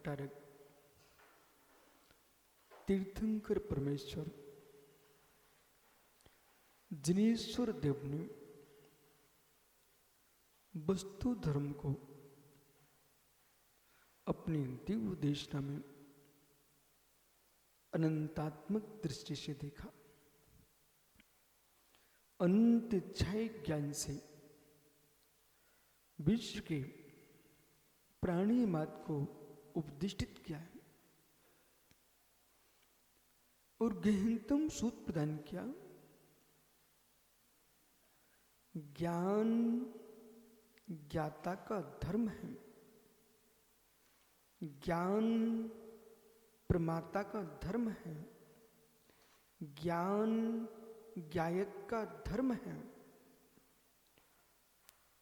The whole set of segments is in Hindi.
भट्टारक तीर्थंकर परमेश्वर जिनेश्वर देव ने वस्तु धर्म को अपनी दिव्य देशना में अनंतात्मक दृष्टि से देखा। अनंत इच्छाई ज्ञान से विश्व के प्राणी मात्र को उपदिष्टित किया है और गहनतम सूत्र प्रदान किया। ज्ञान ज्ञाता का धर्म है, ज्ञान प्रमाता का धर्म है, ज्ञान ज्ञायक का धर्म है,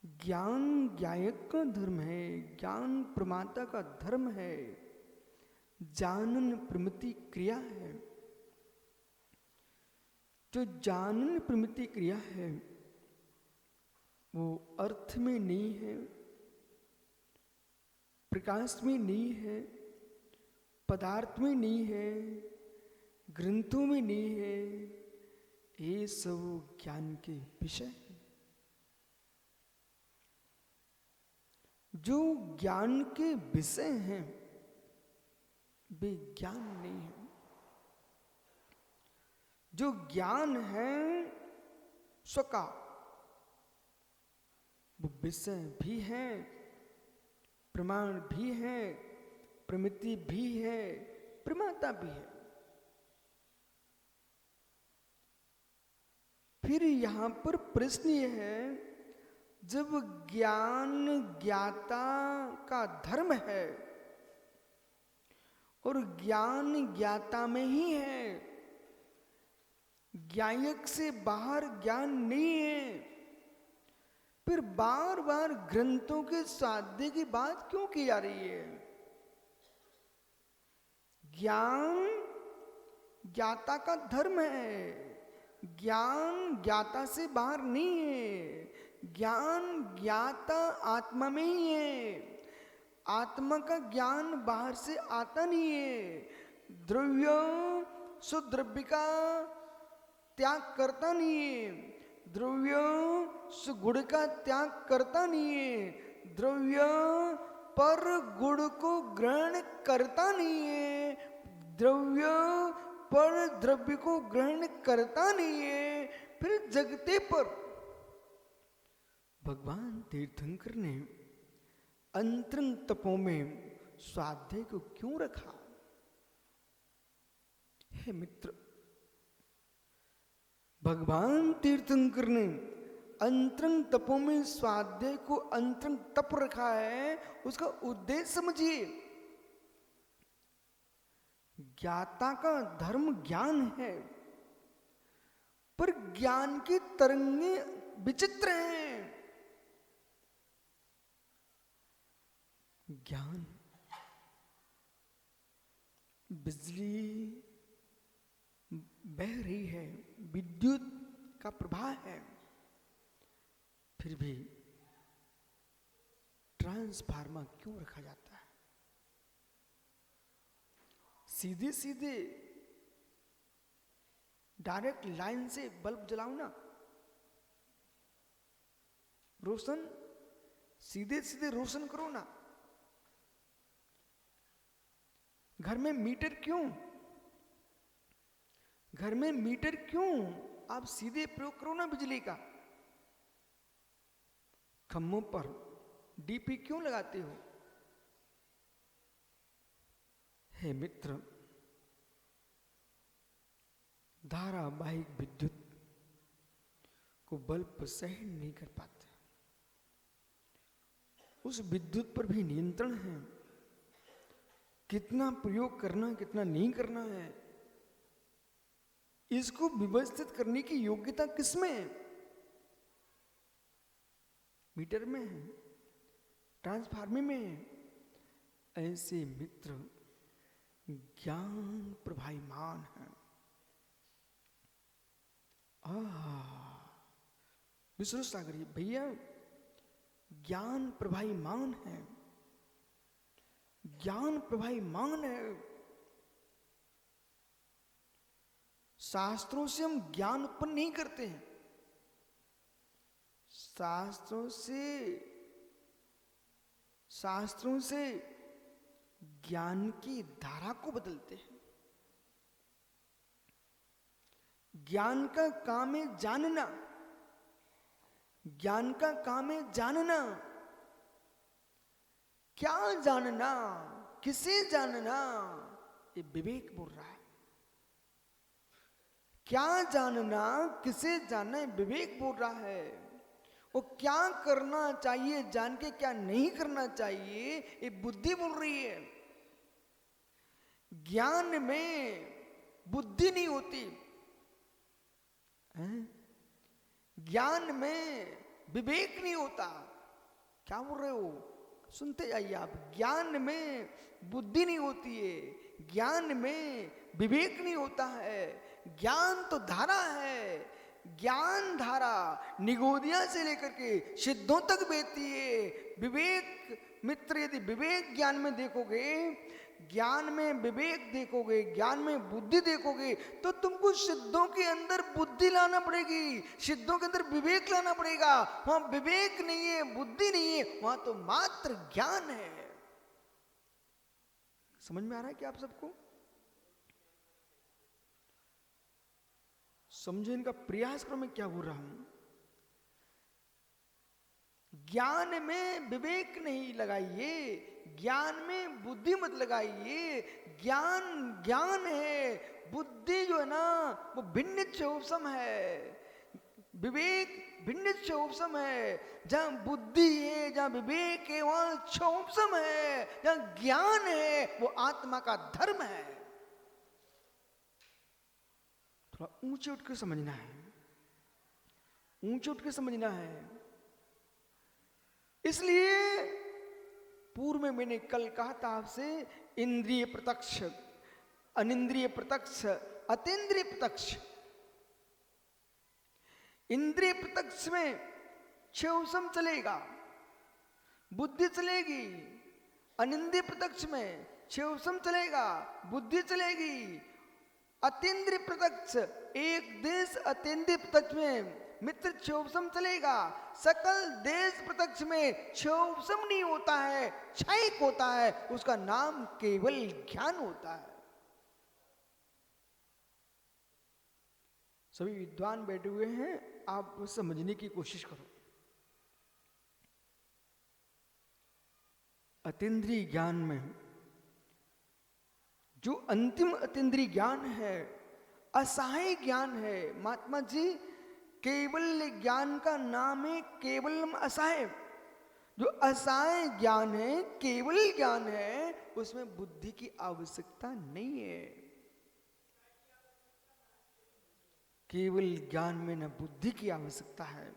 ज्ञान ज्ञायक का धर्म है, ज्ञान प्रमाता का धर्म है, जानन प्रमिति क्रिया है। जो जानन प्रमिति क्रिया है वो अर्थ में नहीं है, प्रकाश में नहीं है, पदार्थ में नहीं है, ग्रंथों में नहीं है, ये सब ज्ञान के विषय हैं। जो ज्ञान के विषय हैं वे ज्ञान नहीं है। जो ज्ञान है स्वका वो विषय भी है, प्रमाण भी है, प्रमिति भी है, प्रमाता भी है। फिर यहां पर प्रश्न यह है, जब ज्ञान ज्ञाता का धर्म है और ज्ञान ज्ञाता में ही है, ज्ञायक से बाहर ज्ञान नहीं है, फिर बार बार ग्रंथों के साध्य की बात क्यों की जा रही है? ज्ञान ज्ञाता का धर्म है, ज्ञान ज्ञाता से बाहर नहीं है, ज्ञान ज्ञाता आत्मा में ही है। आत्मा का ज्ञान बाहर से आता नहीं है। द्रव्य सुद्रव्य का त्याग करता नहीं है, द्रव्य सुगुण का त्याग करता नहीं है, द्रव्य पर गुण को ग्रहण करता नहीं है, द्रव्य पर द्रव्य को ग्रहण करता नहीं है। फिर जगते पर भगवान तीर्थंकर ने अंतरंग तपों में स्वाध्याय को क्यों रखा? हे मित्र, भगवान तीर्थंकर ने अंतरंग तपों में स्वाध्याय को अंतरंग तप रखा है, उसका उद्देश्य समझिए। ज्ञाता का धर्म ज्ञान है, पर ज्ञान की तरंगे विचित्र हैं। ज्ञान बिजली बह रही है, विद्युत का प्रवाह है, फिर भी ट्रांसफार्मर क्यों रखा जाता है? सीधे सीधे डायरेक्ट लाइन से बल्ब जलाओ ना, रोशन सीधे सीधे रोशन करो ना। घर में मीटर क्यों? घर में मीटर क्यों? आप सीधे प्रयोग करो ना बिजली का। खम्भों पर डीपी क्यों लगाते हो? हे मित्र, धारावाहिक विद्युत को बल्ब सहन नहीं कर पाते। उस विद्युत पर भी नियंत्रण है, कितना प्रयोग करना कितना नहीं करना है, इसको व्यवस्थित करने की योग्यता किसमें है? मीटर में है, ट्रांसफार्मर में है। ऐसे मित्र ज्ञान प्रभायमान है। विश्वास करिए भैया, ज्ञान प्रभायमान है, ज्ञान प्रभायमान है। शास्त्रों से हम ज्ञान उत्पन्न नहीं करते हैं, शास्त्रों से ज्ञान की धारा को बदलते हैं। ज्ञान का काम है जानना, ज्ञान का काम है जानना। क्या जानना, किसे जानना, ये विवेक बोल रहा है। क्या जानना, किसे जानना, ये विवेक बोल रहा है। वो क्या करना चाहिए जान के क्या नहीं करना चाहिए, ये बुद्धि बोल रही है। ज्ञान में बुद्धि नहीं होती है? ज्ञान में विवेक नहीं होता। क्या बोल रहे हो, सुनते जाइए आप। ज्ञान में बुद्धि नहीं होती है, ज्ञान में विवेक नहीं होता है। ज्ञान तो धारा है, ज्ञान धारा निगोदिया से लेकर के सिद्धों तक बहती है। विवेक मित्र, यदि विवेक ज्ञान में देखोगे, ज्ञान में विवेक देखोगे, ज्ञान में बुद्धि देखोगे, तो तुमको सिद्धों के अंदर बुद्धि लाना पड़ेगी, सिद्धों के अंदर विवेक लाना पड़ेगा। वहां विवेक नहीं है, बुद्धि नहीं है, वहां तो मात्र ज्ञान है। समझ में आ रहा है क्या आप सबको? समझे इनका प्रयास करो मैं क्या बोल रहा हूं। ज्ञान में विवेक नहीं लगाइए, ज्ञान में बुद्धि मत लगाइए। ज्ञान ज्ञान है, बुद्धि जो है ना वो भिन्न चौसम है, विवेक भिन्न चौसम है। जहां बुद्धि है, जहां विवेक है, वहां चौसम है। जहां ज्ञान है वो आत्मा का धर्म है। थोड़ा ऊंचे उठ के समझना है, ऊंचे उठ के समझना है। इसलिए पूर्व में मैंने कल कहा था आपसे, इंद्रिय प्रत्यक्ष, अनिंद्रिय प्रत्यक्ष, अतीन्द्रिय प्रत्यक्ष। इंद्रिय प्रत्यक्ष में चौसम चलेगा, बुद्धि चलेगी। अनिंद्रिय प्रत्यक्ष में चौसम चलेगा, बुद्धि चलेगी। अतीन्द्रिय प्रत्यक्ष, एक देश अतीन्द्रिय प्रत्यक्ष में मित्र चौसम चलेगा। सकल देश प्रत्यक्ष में चौसम नहीं होता है, क्षयिक होता है, उसका नाम केवल ज्ञान होता है। सभी विद्वान बैठे हुए हैं, आप समझने की कोशिश करो। अतीन्द्रिय ज्ञान में जो अंतिम अतीन्द्रिय ज्ञान है, असहाय ज्ञान है। महात्मा जी, केवल ज्ञान का नाम है केवलम असहाय। जो असहाय ज्ञान है, केवल ज्ञान है, उसमें बुद्धि की आवश्यकता नहीं है। केवल ज्ञान में न बुद्धि की आवश्यकता है,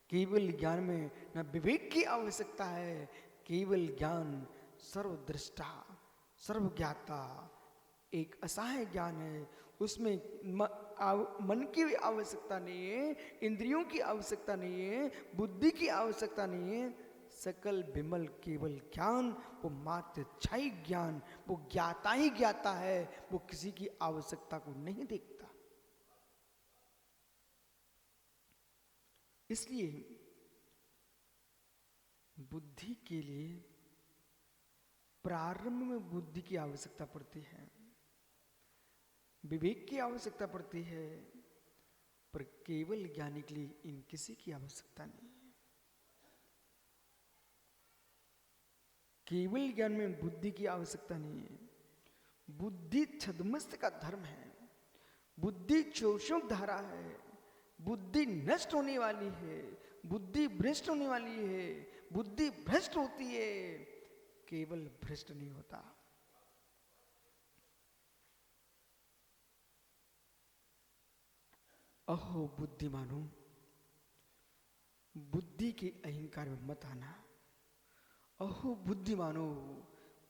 केवल ज्ञान में न विवेक की आवश्यकता है। केवल ज्ञान सर्वदृष्टा, सर्वज्ञाता, एक असहाय ज्ञान है। उसमें मन की भी आवश्यकता नहीं है, इंद्रियों की आवश्यकता नहीं है, बुद्धि की आवश्यकता नहीं है। सकल विमल केवल ज्ञान, वो मात्र क्षय ज्ञान, वो ज्ञाता ही ज्ञाता है, वो किसी की आवश्यकता को नहीं देखता। इसलिए बुद्धि के लिए प्रारंभ में बुद्धि की आवश्यकता पड़ती है, विवेक की आवश्यकता पड़ती है, पर केवल ज्ञानी के लिए इन किसी की आवश्यकता नहीं है। केवल ज्ञान में बुद्धि की आवश्यकता नहीं है। बुद्धि छद्मस्त का धर्म है, बुद्धि चौशोक धारा है, बुद्धि नष्ट होने वाली है, बुद्धि भ्रष्ट होने वाली है। बुद्धि भ्रष्ट होती है, केवल भ्रष्ट नहीं होता। अहो बुद्धिमानो, बुद्धि के अहंकार में मत आना। अहो बुद्धिमानो,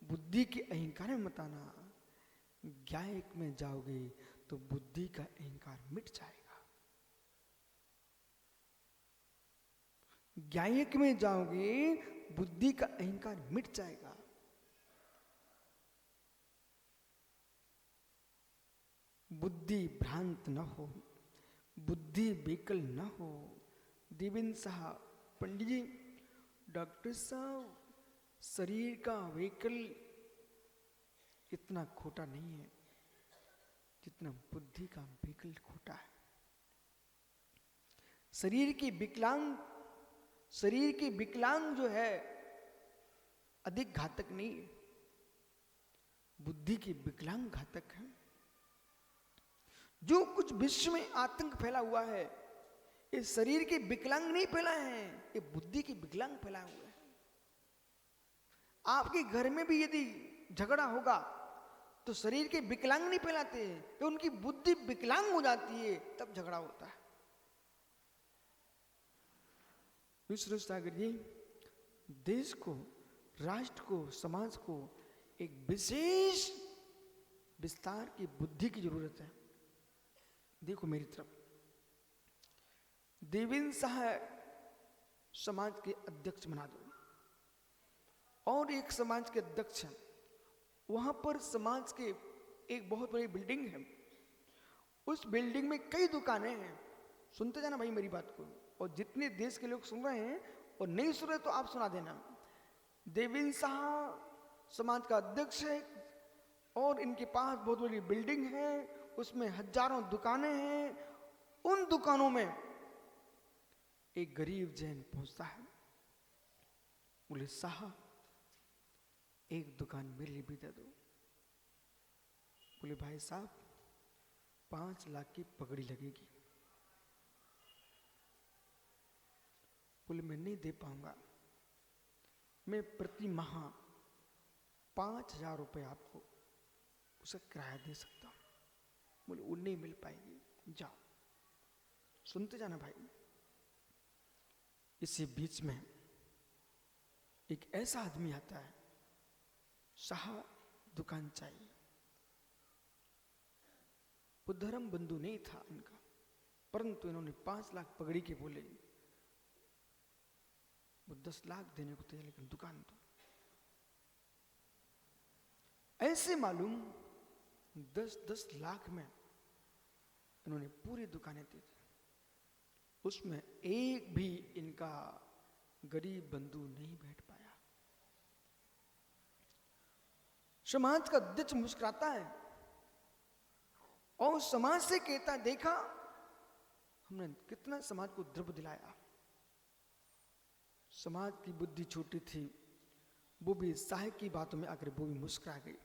बुद्धि के अहंकार में मत आना। ज्ञायक में जाओगे तो बुद्धि का अहंकार मिट जाएगा। ज्ञायक में जाओगे बुद्धि का अहंकार मिट जाएगा। बुद्धि भ्रांत न हो, बुद्धि विकल न हो। देवेंद्र साहब, पंडित जी, डॉक्टर साहब, शरीर का विकल इतना खोटा नहीं है जितना बुद्धि का विकल खोटा है। शरीर की विकलांग जो है अधिक घातक नहीं है, बुद्धि की विकलांग घातक है। जो कुछ विश्व में आतंक फैला हुआ है, ये शरीर के विकलांग नहीं फैलाए हैं, ये बुद्धि के विकलांग फैलाए हुए हैं। आपके घर में भी यदि झगड़ा होगा तो शरीर के विकलांग नहीं फैलाते, तो उनकी बुद्धि विकलांग हो जाती है, तब झगड़ा होता है। विश्व सागर जी, देश को, राष्ट्र को, समाज को एक विशेष विस्तार की बुद्धि की जरूरत है। देखो मेरी तरफ, देवेंद्र साहब समाज के अध्यक्ष बना दो, और एक समाज के अध्यक्ष हैं, वहां पर समाज के एक बहुत बड़ी बिल्डिंग है, उस बिल्डिंग में कई दुकानें हैं। सुनते जाना भाई मेरी बात को, और जितने देश के लोग सुन रहे हैं और नहीं सुन रहे तो आप सुना देना। देवेंद्र साहब समाज का अध्यक्ष है, और इनके पास बहुत बड़ी बिल्डिंग है, उसमें हजारों दुकानें हैं। उन दुकानों में एक गरीब जैन पहुंचता है, बोले साहब एक दुकान मेरे लिए भी दे दो। बोले भाई साहब 5 लाख की पगड़ी लगेगी। बोले मैं नहीं दे पाऊंगा, मैं प्रति माह 5,000 रुपये आपको उसे किराया दे सकता हूं। बोले वो नहीं मिल पाएगी, जाओ। सुनते जाना भाई। इसी बीच में एक ऐसा आदमी आता है, साहब दुकान चाहिए। वो धर्म बंधु नहीं था इनका, परंतु इन्होंने 5 लाख पगड़ी के बोले, वो 10 लाख देने को तैयार, लेकिन दुकान दो। ऐसे मालूम 10-10 लाख में इन्होंने पूरी दुकानें दी थी। उसमें एक भी इनका गरीब बंधु नहीं बैठ पाया। समाज का अध्यक्ष मुस्कुराता है और समाज से कहता, देखा हमने कितना समाज को द्रव दिलाया। समाज की बुद्धि छोटी थी, वो भी साहब की बातों में आकर वो भी मुस्कुरा गई।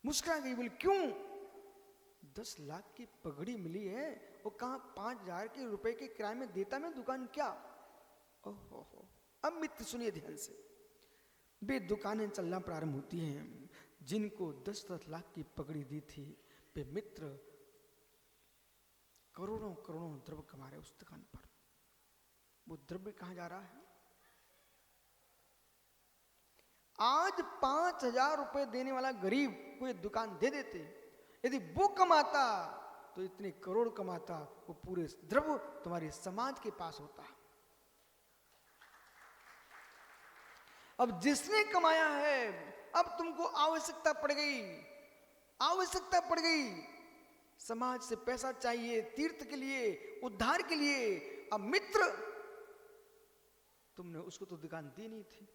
बोले क्यों? 10 लाख की पगड़ी मिली है, वो कहां 5,000 के रुपए के किराए में देता मैं दुकान क्या? ओहो हो। अब मित्र सुनिए ध्यान से, वे दुकानें चलना प्रारंभ होती हैं। जिनको 10-10 लाख की पगड़ी दी थी, वे मित्र करोड़ों करोड़ों द्रव्य कमा रहे उस दुकान पर। वो द्रव्य कहां जा रहा है? आज 5,000 रुपए देने वाला गरीब को ये दुकान दे देते, यदि वो कमाता तो इतने करोड़ कमाता, वो पूरे द्रव्य तुम्हारे समाज के पास होता। अब जिसने कमाया है, अब तुमको आवश्यकता पड़ गई, समाज से पैसा चाहिए, तीर्थ के लिए, उद्धार के लिए। अब मित्र, तुमने उसको तो दुकान दी नहीं थी।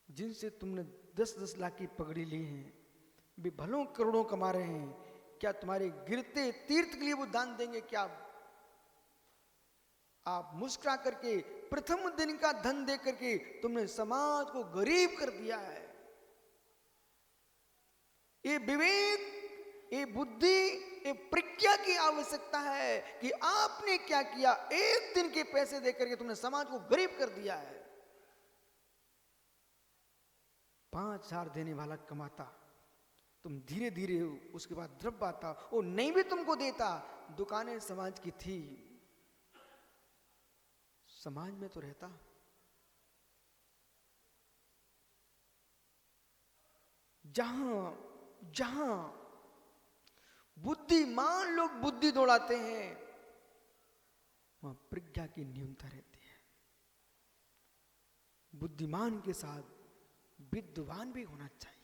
जिनसे तुमने 10-10 लाख की पगड़ी ली है, वे भलों करोड़ों कमा रहे हैं, क्या तुम्हारे गिरते तीर्थ के लिए वो दान देंगे? क्या आप मुस्कुरा करके प्रथम दिन का धन दे करके तुमने समाज को गरीब कर दिया है। ये विवेक, ये बुद्धि, ये प्रज्ञा की आवश्यकता है कि आपने क्या किया। एक दिन के पैसे दे करके तुमने समाज को गरीब कर दिया है। 5,000 देने वाला कमाता, तुम धीरे धीरे उसके बाद द्रव्य आता, वो नहीं भी तुमको देता। दुकानें समाज की थी, समाज में तो रहता। जहां बुद्धिमान लोग बुद्धि दौड़ाते हैं, वहां प्रज्ञा की न्यूनता रहती है। बुद्धिमान के साथ विद्वान भी होना चाहिए।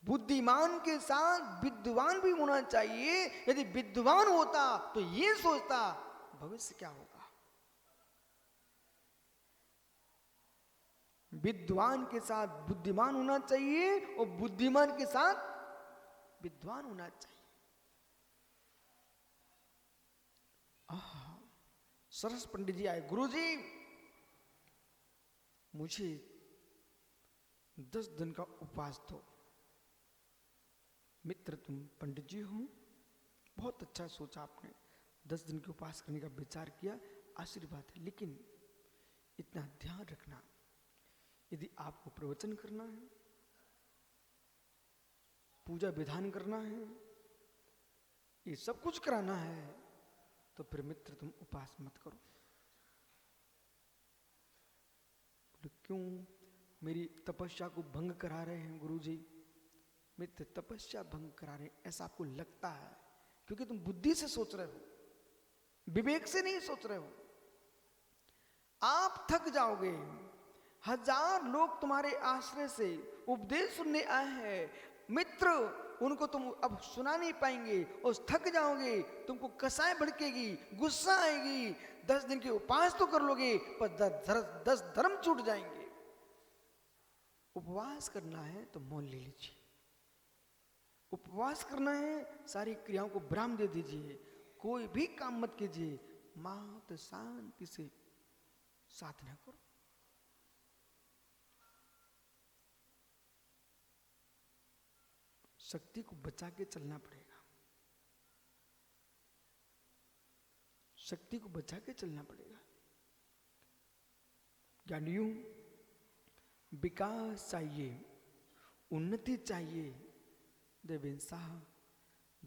बुद्धिमान के साथ विद्वान भी होना चाहिए। यदि विद्वान होता तो ये सोचता भविष्य क्या होगा। विद्वान के साथ बुद्धिमान होना चाहिए और बुद्धिमान के साथ विद्वान होना चाहिए। सरस पंडित जी आए, गुरुजी मुझे 10 दिन का उपवास दो। मित्र तुम पंडित जी हो, बहुत अच्छा सोचा आपने, 10 दिन के उपवास करने का विचार किया, आशीर्वाद है। लेकिन इतना ध्यान रखना, यदि आपको प्रवचन करना है, पूजा विधान करना है, ये सब कुछ कराना है, तो फिर मित्र तुम उपवास मत करो। क्यों? मेरी तपस्या को भंग करा रहे हैं गुरुजी। मित्र तपस्या भंग करा रहे हैं ऐसा आपको लगता है क्योंकि तुम बुद्धि से सोच रहे हो, विवेक से नहीं सोच रहे हो। आप थक जाओगे। 1000 लोग तुम्हारे आश्रय से उपदेश सुनने आए हैं मित्र, उनको तुम अब सुना नहीं पाएंगे और थक जाओगे, तुमको कसाय भड़केगी, गुस्सा आएगी। 10 दिन के उपवास तो कर लोगे पर 10 धर्म छूट जाएंगे। उपवास करना है तो मौन ले लीजिए। उपवास करना है, सारी क्रियाओं को विराम दे दीजिए, कोई भी काम मत कीजिए, मात्र शांति से साधना करो। शक्ति को बचा के चलना पड़ेगा, शक्ति को बचा के चलना पड़ेगा। ज्ञानियों, विकास चाहिए, उन्नति चाहिए, देवेंद्र साहब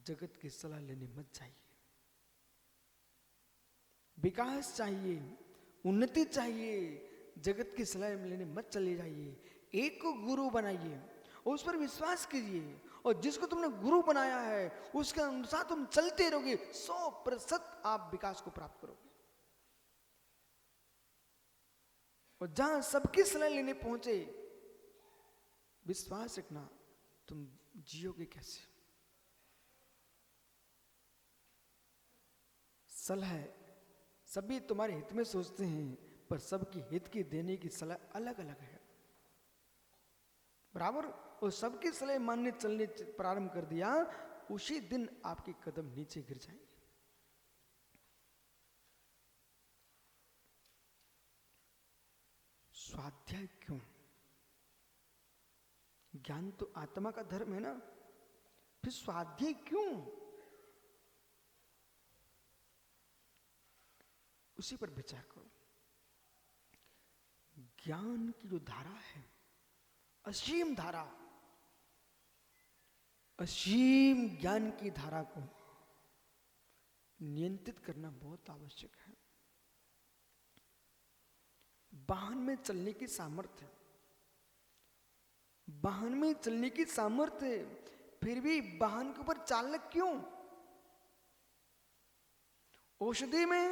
जगत की सलाह लेने मत जाइए। विकास चाहिए, उन्नति चाहिए, जगत की सलाह लेने मत चले जाइए। एक को गुरु बनाइए और उस पर विश्वास कीजिए, और जिसको तुमने गुरु बनाया है उसके अनुसार तुम चलते रहोगे, 100% आप विकास को प्राप्त करोगे। और जहां सबकी सलाह लेने पहुंचे, विश्वास रखना तुम जियोगे कैसे। सलाह सभी तुम्हारे हित में सोचते हैं, पर सबकी हित की देने की सलाह अलग अलग है, बराबर। और सबकी सलाह मानने चलने प्रारंभ कर दिया, उसी दिन आपके कदम नीचे गिर जाएंगे। स्वाध्याय क्यों? ज्ञान तो आत्मा का धर्म है ना, फिर स्वाध्याय क्यों? उसी पर विचार करो। ज्ञान की जो धारा है, असीम धारा, असीम ज्ञान की धारा को नियंत्रित करना बहुत आवश्यक है। वाहन में चलने की सामर्थ्य, वाहन में चलने की सामर्थ्य, फिर भी वाहन के ऊपर चालक क्यों? औषधि में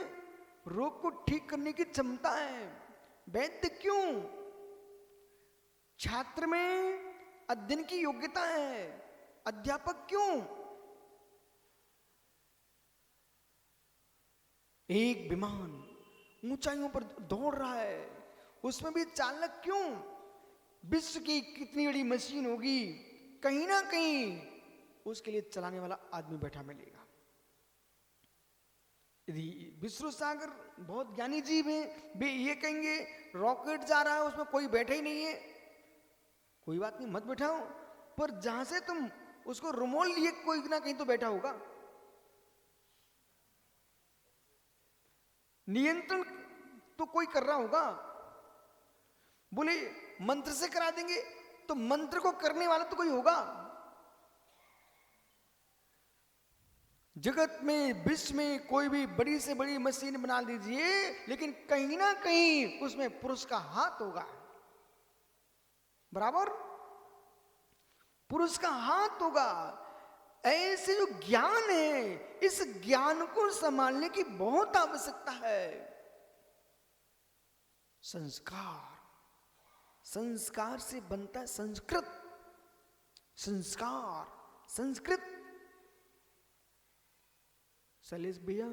रोग को ठीक करने की क्षमता है, वैद्य क्यों? छात्र में अध्ययन की योग्यता है, अध्यापक क्यों? एक विमान ऊंचाइयों पर दौड़ रहा है, उसमें भी चालक क्यों? विश्व की कितनी बड़ी मशीन होगी, कहीं ना कहीं उसके लिए चलाने वाला आदमी बैठा मिलेगा। यदि विश्व सागर बहुत ज्ञानी जीव है, वे ये कहेंगे रॉकेट जा रहा है उसमें कोई बैठा ही नहीं है, कोई बात नहीं मत बैठाओ, पर जहां से तुम उसको रिमोट लिए कोई ना कहीं तो बैठा होगा। नियंत्रण तो कोई कर रहा होगा। बोले मंत्र से करा देंगे, तो मंत्र को करने वाला तो कोई होगा। जगत में, विश्व में कोई भी बड़ी से बड़ी मशीन बना लीजिए, लेकिन कहीं ना कहीं उसमें पुरुष का हाथ होगा, बराबर पुरुष का हाथ होगा। ऐसे जो ज्ञान है, इस ज्ञान को संभालने की बहुत आवश्यकता है। संस्कार, संस्कार से बनता है संस्कृत, संस्कार, संस्कृत। शैलेश भैया,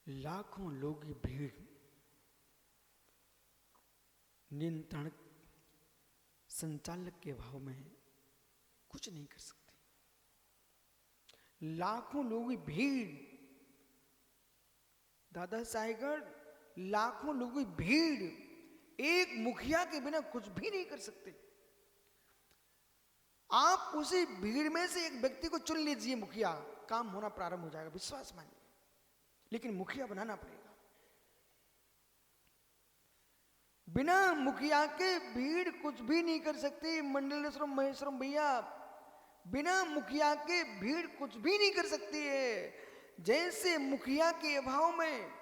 लाखों लोगों की भीड़ नियंत्रण संचालक के अभाव में कुछ नहीं कर सकती। लाखों लोगों की भीड़, दादा साहेगढ़, लाखों लोगों की भीड़ एक मुखिया के बिना कुछ भी नहीं कर सकते। आप उसी भीड़ में से एक व्यक्ति को चुन लीजिए मुखिया, काम होना प्रारंभ हो जाएगा, विश्वास मानिए। लेकिन मुखिया बनाना पड़ेगा। बिना मुखिया के भीड़ कुछ भी नहीं कर सकती। मंडलेश्वरम महेश्वरम भैया, बिना मुखिया के भीड़ कुछ भी नहीं कर सकती है। जैसे मुखिया के अभाव में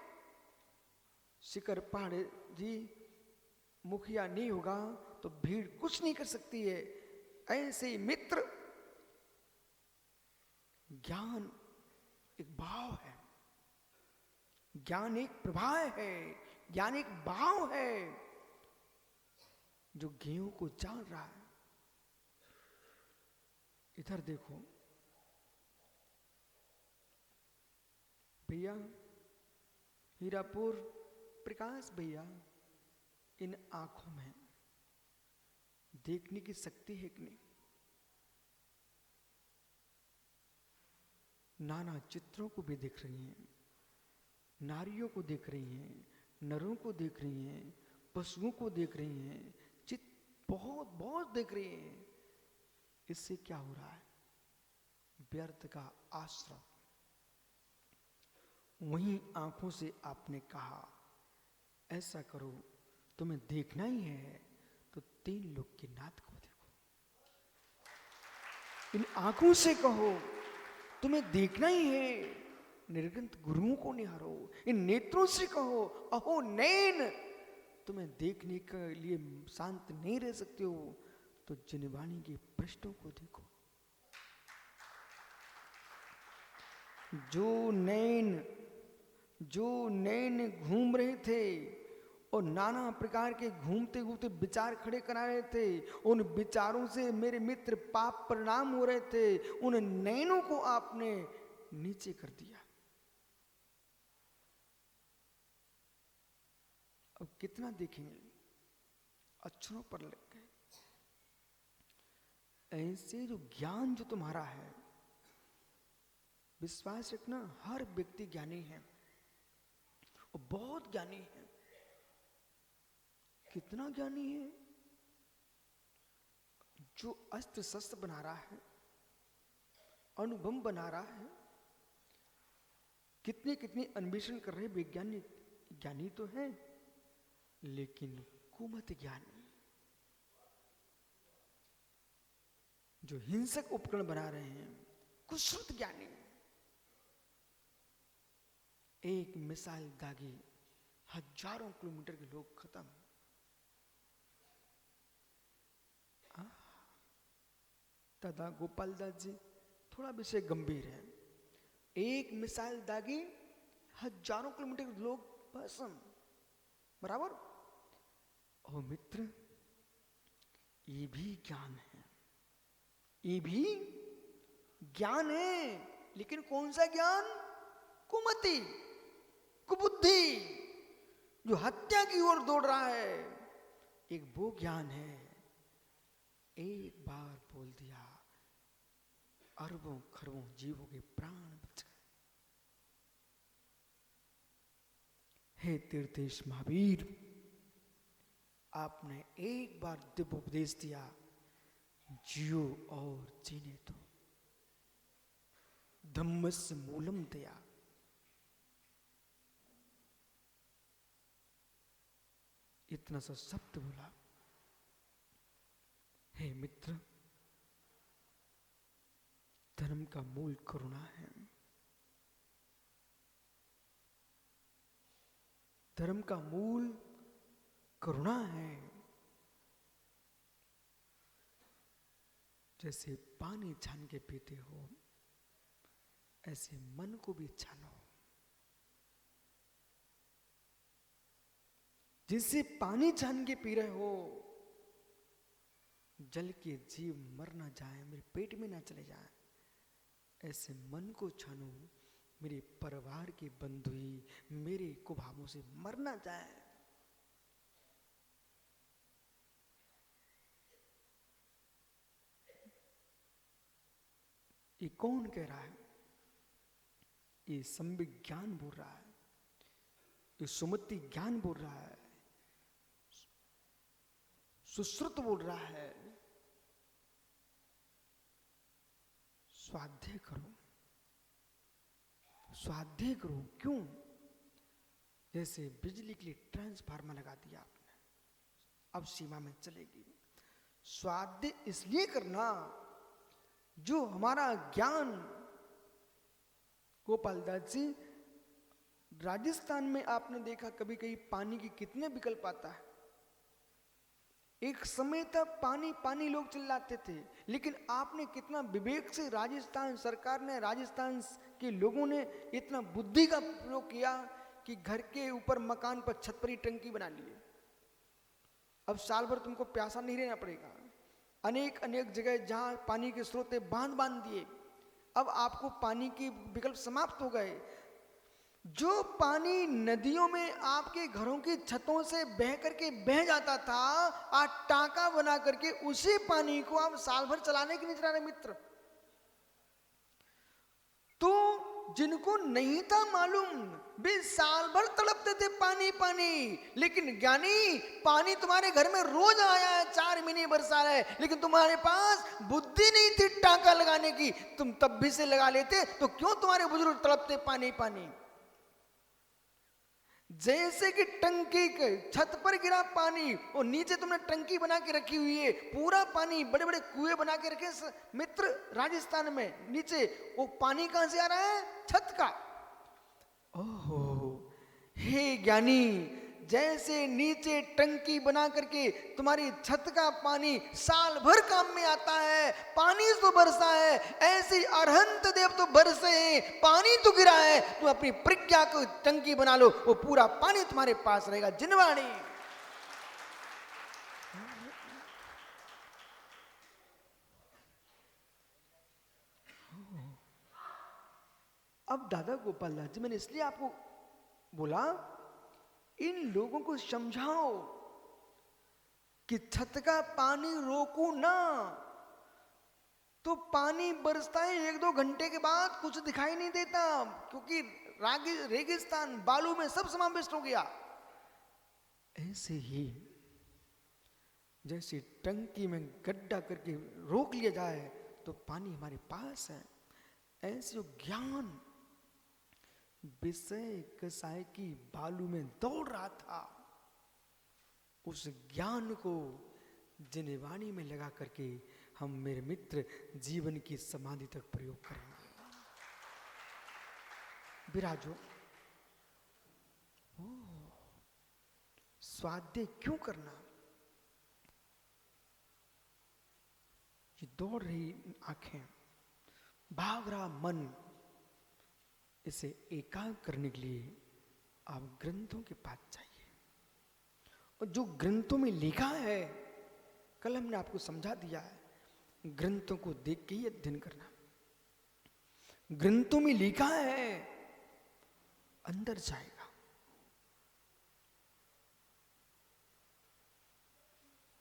शिखर पहाड़ जी मुखिया नहीं होगा तो भीड़ कुछ नहीं कर सकती है। ऐसे ही मित्र, ज्ञान एक भाव है, ज्ञान एक प्रभाव है, ज्ञान एक भाव है जो गेहूं को चाल रहा है। इधर देखो भैया, हीरापुर प्रकाश भैया, इन आंखों में देखने की शक्ति है कि नहीं? नाना चित्रों को भी देख रही हैं, नारियों को देख रही हैं, नरों को देख रही हैं, पशुओं को देख रही हैं, बहुत बहुत देख रही हैं। इससे क्या हो रहा है? व्यर्थ का आश्रय। वहीं आंखों से आपने कहा ऐसा करो, तुम्हें देखना ही है तो 3 लोग के नाथ को देखो। इन आंखों से कहो तुम्हें देखना ही है, निर्गंत गुरुओं को निहारो। इन नेत्रों से कहो अहो नैन, तुम्हें देखने के लिए शांत नहीं रह सकते हो तो जिनवाणी के पृष्ठों को देखो। जो नैन घूम रहे थे और नाना प्रकार के घूमते घूमते विचार खड़े करा रहे थे, उन विचारों से मेरे मित्र पाप परिणाम हो रहे थे, उन नैनों को आपने नीचे कर दिया। अब कितना देखेंगे? अक्षरों पर लग गए। ऐसे जो ज्ञान जो तुम्हारा है, विश्वास रखना, हर व्यक्ति ज्ञानी है और बहुत ज्ञानी है। कितना ज्ञानी है? जो अस्त्र शस्त्र बना रहा है, अणुबम बना रहा है, कितने कितने अन्वेषण कर रहे वैज्ञानिक, ज्ञानी तो है लेकिन कुमत ज्ञानी। जो हिंसक उपकरण बना रहे हैं, कुश्रुत ज्ञानी। एक मिसाइल दागी, हजारों किलोमीटर के लोग खत्म। दादा गोपाल दास जी, थोड़ा विषय गंभीर है। एक मिसाइल दागी, हजारों किलोमीटर के लोग भस्म, बराबर। ओ मित्र, ये भी ज्ञान है, ये भी ज्ञान है। लेकिन कौन सा ज्ञान? कुमति, कुबुद्धि, जो हत्या की ओर दौड़ रहा है। एक वो ज्ञान है, एक बार बोल दिया अरबों खरबों जीवों के प्राण बच गए। हे तीर्थेश महावीर, आपने एक बार दिव्य उपदेश दिया, जियो और जीने दो। धम्मस्य मूलम दया। इतना सा शब्द बोला। हे मित्र, धर्म का मूल करुणा है। धर्म का मूल करुणा है। जैसे पानी छान के पीते हो, ऐसे मन को भी छानो। जैसे पानी छान के पी रहे हो, जल के जीव मर ना जाए, मेरे पेट में ना चले जाए, ऐसे मन को छानो, मेरे परिवार के बंधु ही मेरे कुभावों से मर ना जाए। ये कौन कह रहा है? ये संबिक ज्ञान बोल रहा है, ये सुमति ज्ञान बोल रहा है, सुश्रुत बोल रहा है। स्वाध्याय करो, स्वाध्याय करो। क्यों? जैसे बिजली के लिए ट्रांसफार्मर लगा दिया आपने, अब सीमा में चलेगी। स्वाध्याय इसलिए करना जो हमारा ज्ञान, गोपाल दास जी, राजस्थान में आपने देखा कभी कभी पानी के कितने विकल्प आता है। एक समय तक पानी पानी लोग चिल्लाते थे, लेकिन आपने कितना विवेक से, राजस्थान सरकार ने, राजस्थान के लोगों ने इतना बुद्धि का प्रयोग किया कि घर के ऊपर मकान पर छत पर ही टंकी बना लिए। अब साल भर तुमको प्यासा नहीं रहना पड़ेगा। अनेक अनेक जगह जहां पानी के स्रोत बांध दिए, अब आपको पानी के विकल्प समाप्त हो गए। जो पानी नदियों में आपके घरों की छतों से बह करके बह जाता था, आज टाका बना करके उसी पानी को आप साल भर चलाने के नहीं चला रहे मित्र। तो जिनको नहीं था मालूम, वे साल भर तड़पते थे पानी पानी। लेकिन ज्ञानी, पानी तुम्हारे घर में रोज आया है, 4 महीने बरसा है, लेकिन तुम्हारे पास बुद्धि नहीं थी टाका लगाने की। तुम तब भी से लगा लेते, तो क्यों तुम्हारे बुजुर्ग तड़पते पानी पानी। जैसे कि टंकी के छत पर गिरा पानी और नीचे तुमने टंकी बना के रखी हुई है, पूरा पानी, बड़े बड़े कुएं बना के रखे मित्र राजस्थान में, नीचे वो पानी कहां से आ रहा है? छत का। ओहो, हे ज्ञानी, जैसे नीचे टंकी बना करके तुम्हारी छत का पानी साल भर काम में आता है, पानी तो बरसा है, ऐसे अरहंत देव तो बरसे हैं, पानी तो गिरा है। तुम अपनी प्रज्ञा को टंकी बना लो, वो पूरा पानी तुम्हारे पास रहेगा। जिनवाणी, अब दादा गोपाल दास जी, मैंने इसलिए आपको बोला, इन लोगों को समझाओ कि छत का पानी रोको ना। तो पानी बरसता है, 1-2 घंटे के बाद कुछ दिखाई नहीं देता, क्योंकि रेगिस्तान बालू में सब समाविष्ट हो गया। ऐसे ही जैसे टंकी में गड्ढा करके रोक लिया जाए तो पानी हमारे पास है, ऐसे जो ज्ञान विषय कसाय की बालू में दौड़ रहा था, उस ज्ञान को जिनवाणी में लगा करके हम, मेरे मित्र, जीवन की समाधि तक प्रयोग करेंगे। विराजो। स्वाध्याय क्यों करना? ये दौड़ रही आंखें, भाग रहा मन, इसे एकाग्र करने के लिए आप ग्रंथों के पास जाइए, और जो ग्रंथों में लिखा है, कल हमने आपको समझा दिया है, ग्रंथों को देख के ही अध्ययन करना। ग्रंथों में लिखा है, अंदर जाएगा।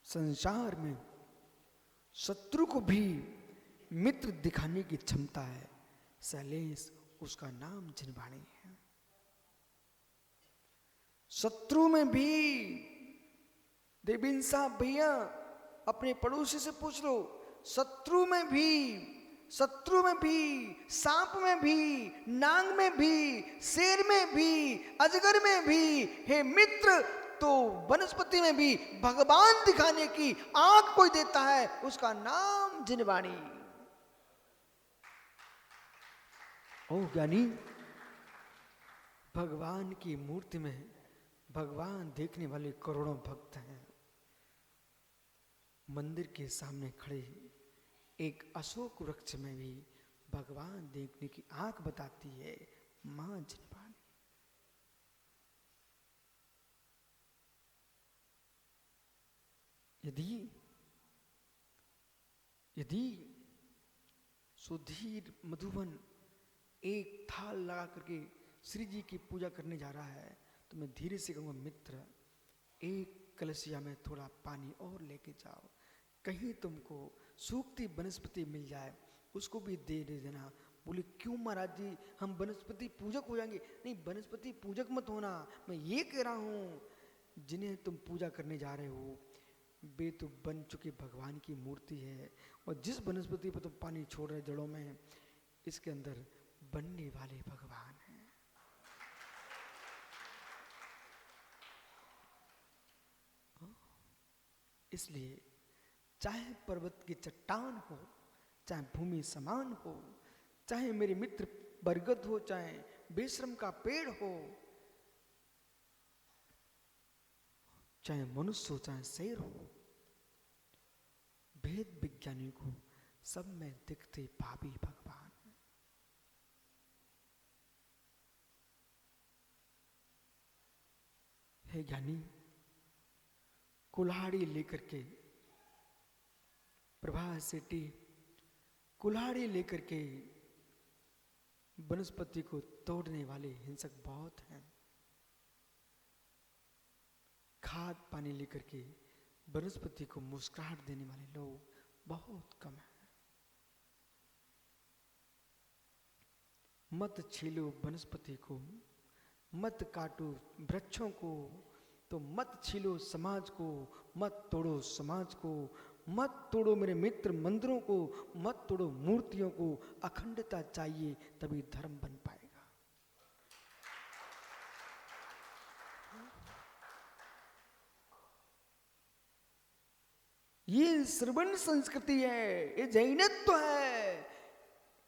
संसार में शत्रु को भी मित्र दिखाने की क्षमता है। शैलेश, उसका नाम जिनवाणी है। शत्रु में भी, देवीन साहब भैया अपने पड़ोसी से पूछ लो, शत्रु में भी, सांप में भी, नाग में भी, शेर में भी, अजगर में भी, हे मित्र, तो वनस्पति में भी भगवान दिखाने की आंख कोई देता है, उसका नाम जिनवाणी। ओ ज्ञानी, भगवान की मूर्ति में भगवान देखने वाले करोड़ों भक्त हैं। मंदिर के सामने खड़े एक अशोक वृक्ष में भी भगवान देखने की आंख बताती है, मां जिनवाणी। यदि यदि सुधीर मधुबन एक थाल लगा करके श्री जी की पूजा करने जा रहा है, तो मैं धीरे से कहूँगा, मित्र एक कलशिया में थोड़ा पानी और लेके जाओ, कहीं तुमको सूखती वनस्पति मिल जाए, उसको भी दे देना। बोले क्यों महाराज जी, हम वनस्पति पूजक हो जाएंगे? नहीं, वनस्पति पूजक मत होना, मैं ये कह रहा हूँ, जिन्हें तुम पूजा करने जा रहे हो वे तो बन चुके भगवान की मूर्ति है, और जिस वनस्पति पर तुम पानी छोड़ रहे जड़ों में, इसके अंदर बनने वाले भगवान हैं। इसलिए चाहे पर्वत की चट्टान हो, चाहे भूमि समान हो, चाहे मेरे मित्र बरगद हो, चाहे बेशरम का पेड़ हो, चाहे मनुष्य हो, चाहे शेर हो, भेद विज्ञानी को सब में दिखते पापी भगवान। हे ज्ञानी, कुल्हाड़ी लेकर के, प्रभा सेठी कुल्हाड़ी लेकर के वनस्पति को तोड़ने वाले हिंसक बहुत हैं। खाद पानी लेकर के वनस्पति को मुस्कुराहट देने वाले लोग बहुत कम हैं। मत छीलो वनस्पति को, मत काटो वृक्षों को, तो मत छीलो समाज को, मत तोड़ो समाज को, मत तोड़ो मेरे मित्र मंदिरों को, मत तोड़ो मूर्तियों को। अखंडता चाहिए, तभी धर्म बन पाएगा। ये श्रवण संस्कृति है, ये जैनत्व है।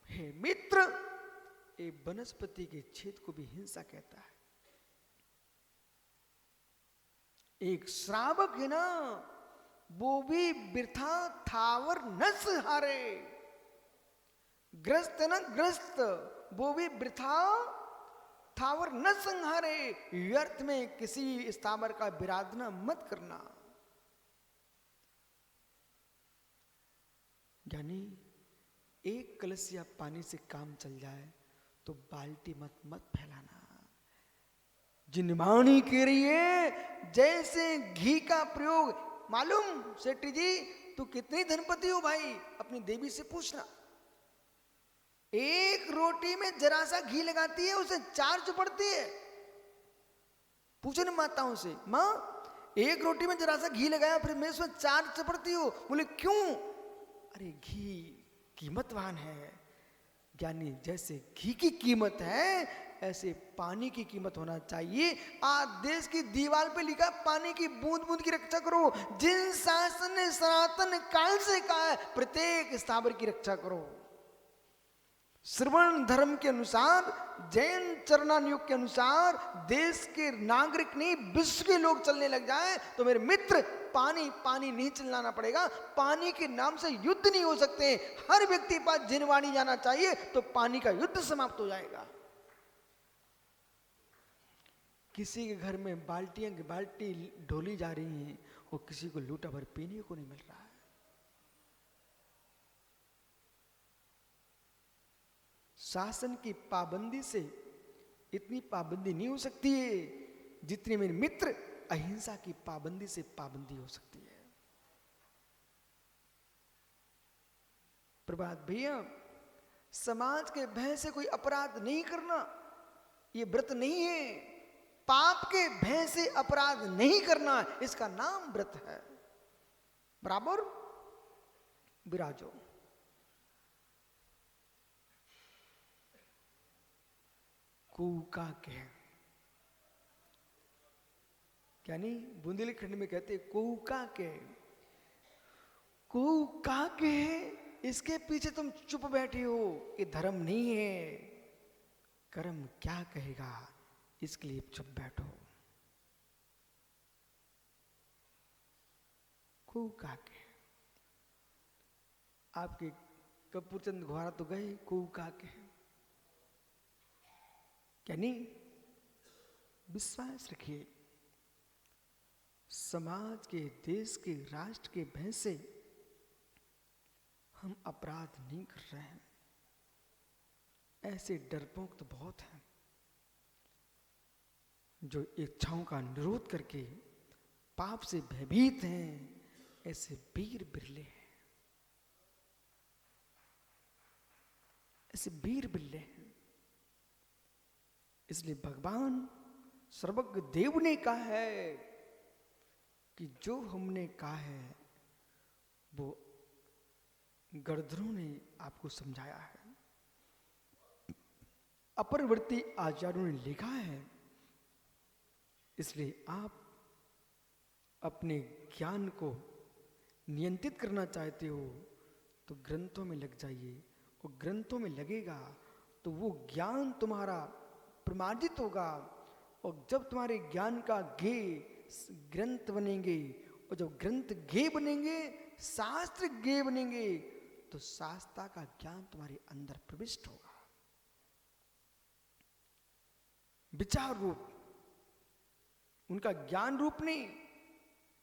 हे मित्र, ये वनस्पति के छेद को भी हिंसा कहता है। एक श्रावक है ना, वो भी वृथा थावर न सहारे। ग्रस्त है ना, ग्रस्त, वो भी वृथा थावर न संहारे। व्यर्थ में किसी स्थावर का विराधना मत करना। यानी एक कलशिया पानी से काम चल जाए तो बाल्टी मत फैलाना। जिनवाणी कह रही है, जैसे घी का प्रयोग, मालूम सेठी जी, तू कितनी धनपति हो भाई, अपनी देवी से पूछना। एक रोटी में जरा सा घी लगाती है, उसे 4 चुपड़ती है। पूछो ना माताओं से, माँ एक रोटी में जरा सा घी लगाया, फिर मैं उसमें 4 चुपड़ती हो। बोले क्यों? अरे घी कीमतवान है। ज्ञानी, जैसे घी की कीमत है, ऐसे पानी की कीमत होना चाहिए। आज देश की दीवार पे लिखा, पानी की बूंद बूंद की रक्षा करो। जिन शासन ने सनातन काल से कहा है, प्रत्येक स्थावर की रक्षा करो। श्रवण धर्म के अनुसार, जैन चरणानुयोग के अनुसार देश के नागरिक नहीं, विश्व के लोग चलने लग जाए, तो मेरे मित्र पानी पानी नहीं चिल्लाना पड़ेगा। पानी के नाम से युद्ध नहीं हो सकते। हर व्यक्ति के पास जिनवाणी जाना चाहिए, तो पानी का युद्ध समाप्त हो जाएगा। किसी के घर में बाल्टियां की बाल्टी ढोली जा रही हैं, और किसी को लूटा भर पीने को नहीं मिल रहा है। शासन की पाबंदी से इतनी पाबंदी नहीं हो सकती है जितनी मेरे मित्र अहिंसा की पाबंदी से पाबंदी हो सकती है। प्रभात भैया, समाज के भय से कोई अपराध नहीं करना, ये व्रत नहीं है। पाप के भय से अपराध नहीं करना, इसका नाम व्रत है। बराबर विराजो। कूका के, यानी बुंदेलखंड में कहते कूका के, कूका के, इसके पीछे तुम चुप बैठे हो, ये धर्म नहीं है। कर्म क्या कहेगा, इसके लिए चुप बैठो। कूका के, आपके कपूरचंद घोड़ा तो गए कूका के। क्या नहीं? विश्वास रखिए, समाज के, देश के, राष्ट्र के भय से हम अपराध नहीं कर रहे हैं। ऐसे डरपोक तो बहुत हैं जो इच्छाओं का निरोध करके पाप से भयभीत हैं, ऐसे वीर बिरले हैं, ऐसे वीर बिरले हैं। इसलिए भगवान सर्वज्ञ देव ने कहा है कि जो हमने कहा है वो गणधरों ने आपको समझाया है, अपरवर्ती आचार्यों ने लिखा है। इसलिए आप अपने ज्ञान को नियंत्रित करना चाहते हो तो ग्रंथों में लग जाइए, और ग्रंथों में लगेगा तो वो ज्ञान तुम्हारा प्रमाणित होगा। और जब तुम्हारे ज्ञान का गे ग्रंथ बनेंगे, और जब ग्रंथ गे बनेंगे, शास्त्र गे बनेंगे, तो शास्त्र का ज्ञान तुम्हारे अंदर प्रविष्ट होगा। विचार रूप, उनका ज्ञान रूप नहीं,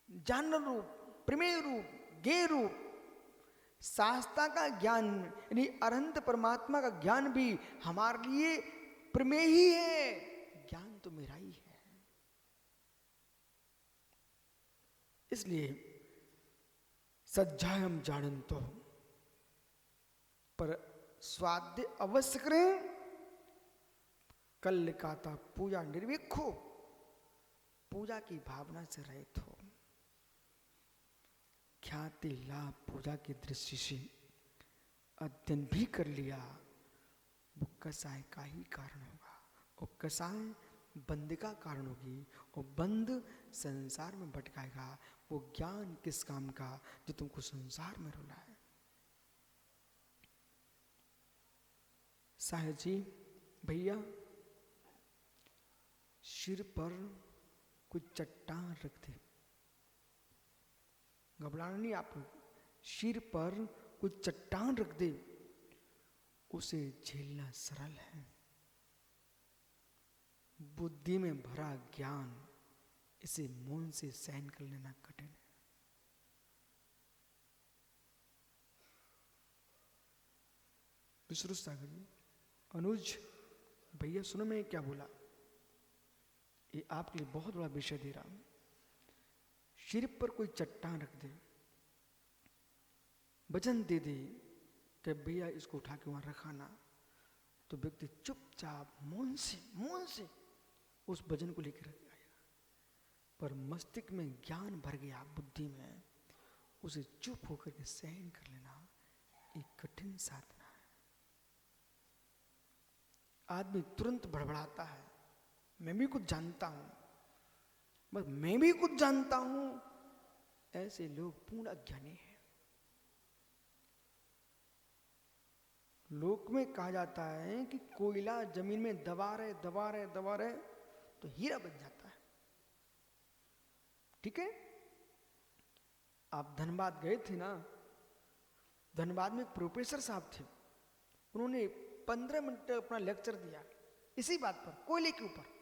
जानन रूप, प्रमेय रूप, गे रूप। शास्त्र का ज्ञान यानी अनंत परमात्मा का ज्ञान भी हमारे लिए प्रमेय ही है, ज्ञान तो मेरा ही है। इसलिए सज्जायम जानन्तो, पर स्वाध्याय अवश्य करें। कल का था पूजा निर्विक हो, पूजा की भावना से रहित हो। ख्याति लाभ पूजा की दृष्टि से अध्ययन भी कर लिया, वो कसाय का ही कारण होगा, और कसाय बंद का कारण होगी, और बंद संसार में भटकाएगा। वो ज्ञान किस काम का जो तुमको संसार में रुलाए। साहब जी, भैया सिर पर कुछ चट्टान रख दे, घबराना नहीं आपको, सिर पर कुछ चट्टान रख दे, उसे झेलना सरल है। बुद्धि में भरा ज्ञान, इसे मौन से सहन कर लेना कठिन है। विश्रुत सागर जी, अनुज भैया सुनो मैं क्या बोला, ये आपके लिए बहुत बड़ा विषय दे रहा हूं। सिर पर कोई चट्टान रख दे, वजन दे दे कि भैया इसको उठा के वहां रखाना, तो व्यक्ति चुपचाप मौन से उस वजन को लेकर रख आएगा। पर मस्तिष्क में ज्ञान भर गया, बुद्धि में, उसे चुप होकर के सहन कर लेना एक कठिन साधना है। आदमी तुरंत बड़बड़ाता है, मैं भी कुछ जानता हूं, बस मैं भी कुछ जानता हूं। ऐसे लोग पूर्ण अज्ञानी हैं। लोक में कहा जाता है कि कोयला जमीन में दबा रहे तो हीरा बन जाता है। ठीक है, आप धनबाद गए थे ना, धनबाद में एक प्रोफेसर साहब थे, उन्होंने 15 मिनट अपना लेक्चर दिया इसी बात पर, कोयले के ऊपर।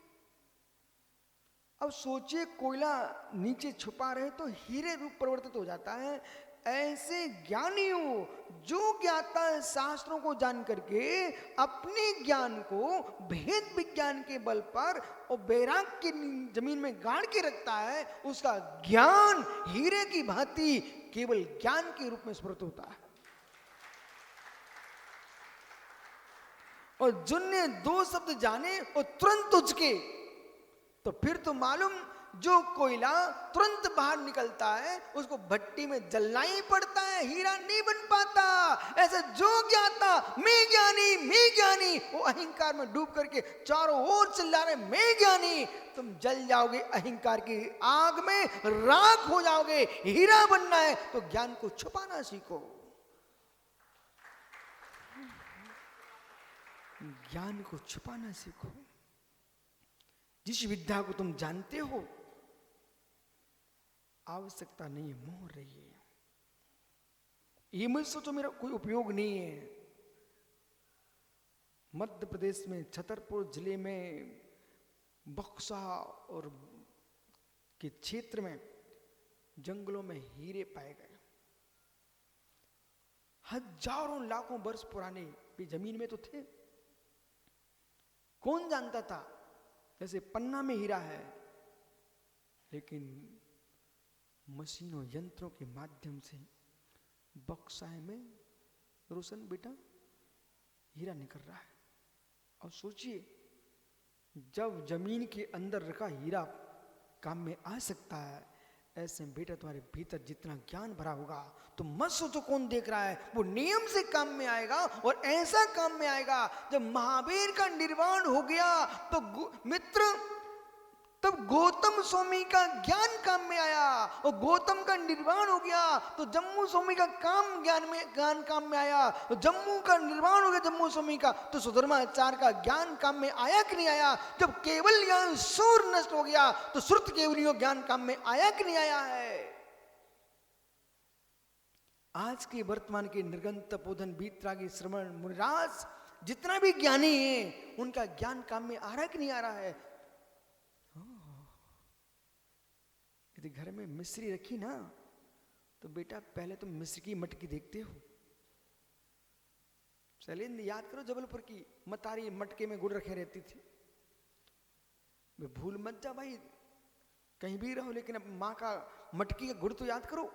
अब सोचिए, कोयला नीचे छुपा रहे तो हीरे रूप परिवर्तित हो जाता है। ऐसे ज्ञानी हो जो ज्ञाता है शास्त्रों को जान करके अपने ज्ञान को भेद विज्ञान के बल पर और बैराग की जमीन में गाड़ के रखता है, उसका ज्ञान हीरे की भांति केवल ज्ञान के रूप में स्फुरित होता है। और जिनने 2 शब्द जाने और तुरंत उचके, तो फिर तो मालूम, जो कोयला तुरंत बाहर निकलता है उसको भट्टी में जलना ही पड़ता है, हीरा नहीं बन पाता। ऐसे जो ज्ञाता मैं ज्ञानी, वो अहंकार में डूब करके चारों ओर चिल्ला रहे मैं ज्ञानी, तुम जल जाओगे अहंकार की आग में, राख हो जाओगे। हीरा बनना है तो ज्ञान को छुपाना सीखो, ज्ञान को छुपाना सीखो। जिस विद्या को तुम जानते हो, आवश्यकता नहीं है मोह रही है, ये मत सोचो मेरा कोई उपयोग नहीं है। मध्य प्रदेश में छतरपुर जिले में बक्सा और के क्षेत्र में जंगलों में हीरे पाए गए। हजारों लाखों वर्ष पुराने भी जमीन में तो थे। कौन जानता था? जैसे पन्ना में हीरा है, लेकिन मशीनों यंत्रों के माध्यम से बक्साए में रोशन बेटा हीरा निकल रहा है। और सोचिए, जब जमीन के अंदर रखा हीरा काम में आ सकता है, ऐसे में बेटा तुम्हारे भीतर जितना ज्ञान भरा होगा तो मत सोचो कौन देख रहा है, वो नियम से काम में आएगा। और ऐसा काम में आएगा, जब महावीर का निर्वाण हो गया तो मित्र, तब गौतम स्वामी का ज्ञान काम में आया। और गौतम का निर्वाण हो गया तो जम्मू स्वामी का ज्ञान काम में आया। तो जम्मू का निर्वाण हो गया जम्मू स्वामी का, तो सुधर्माचार्य का ज्ञान काम में आया कि नहीं आया? जब केवल ज्ञान सूर नष्ट हो गया तो श्रुत केवलियों ज्ञान काम में आया कि नहीं आया है? आज के वर्तमान के निर्गंत पोधन बीतरागी श्रवण मुनिराज जितना भी ज्ञानी है, उनका ज्ञान काम में आ रहा है कि नहीं आ रहा है? यदि घर में मिश्री रखी ना, तो बेटा पहले तुम मिश्री की मटकी देखते हो। शैलेंद्र याद करो, जबलपुर की मतारी मटके में गुड़ रखे रहती थी। वे भूल मत जा भाई, कहीं भी रहो, लेकिन अब माँ का मटकी का गुड़ तो याद करो।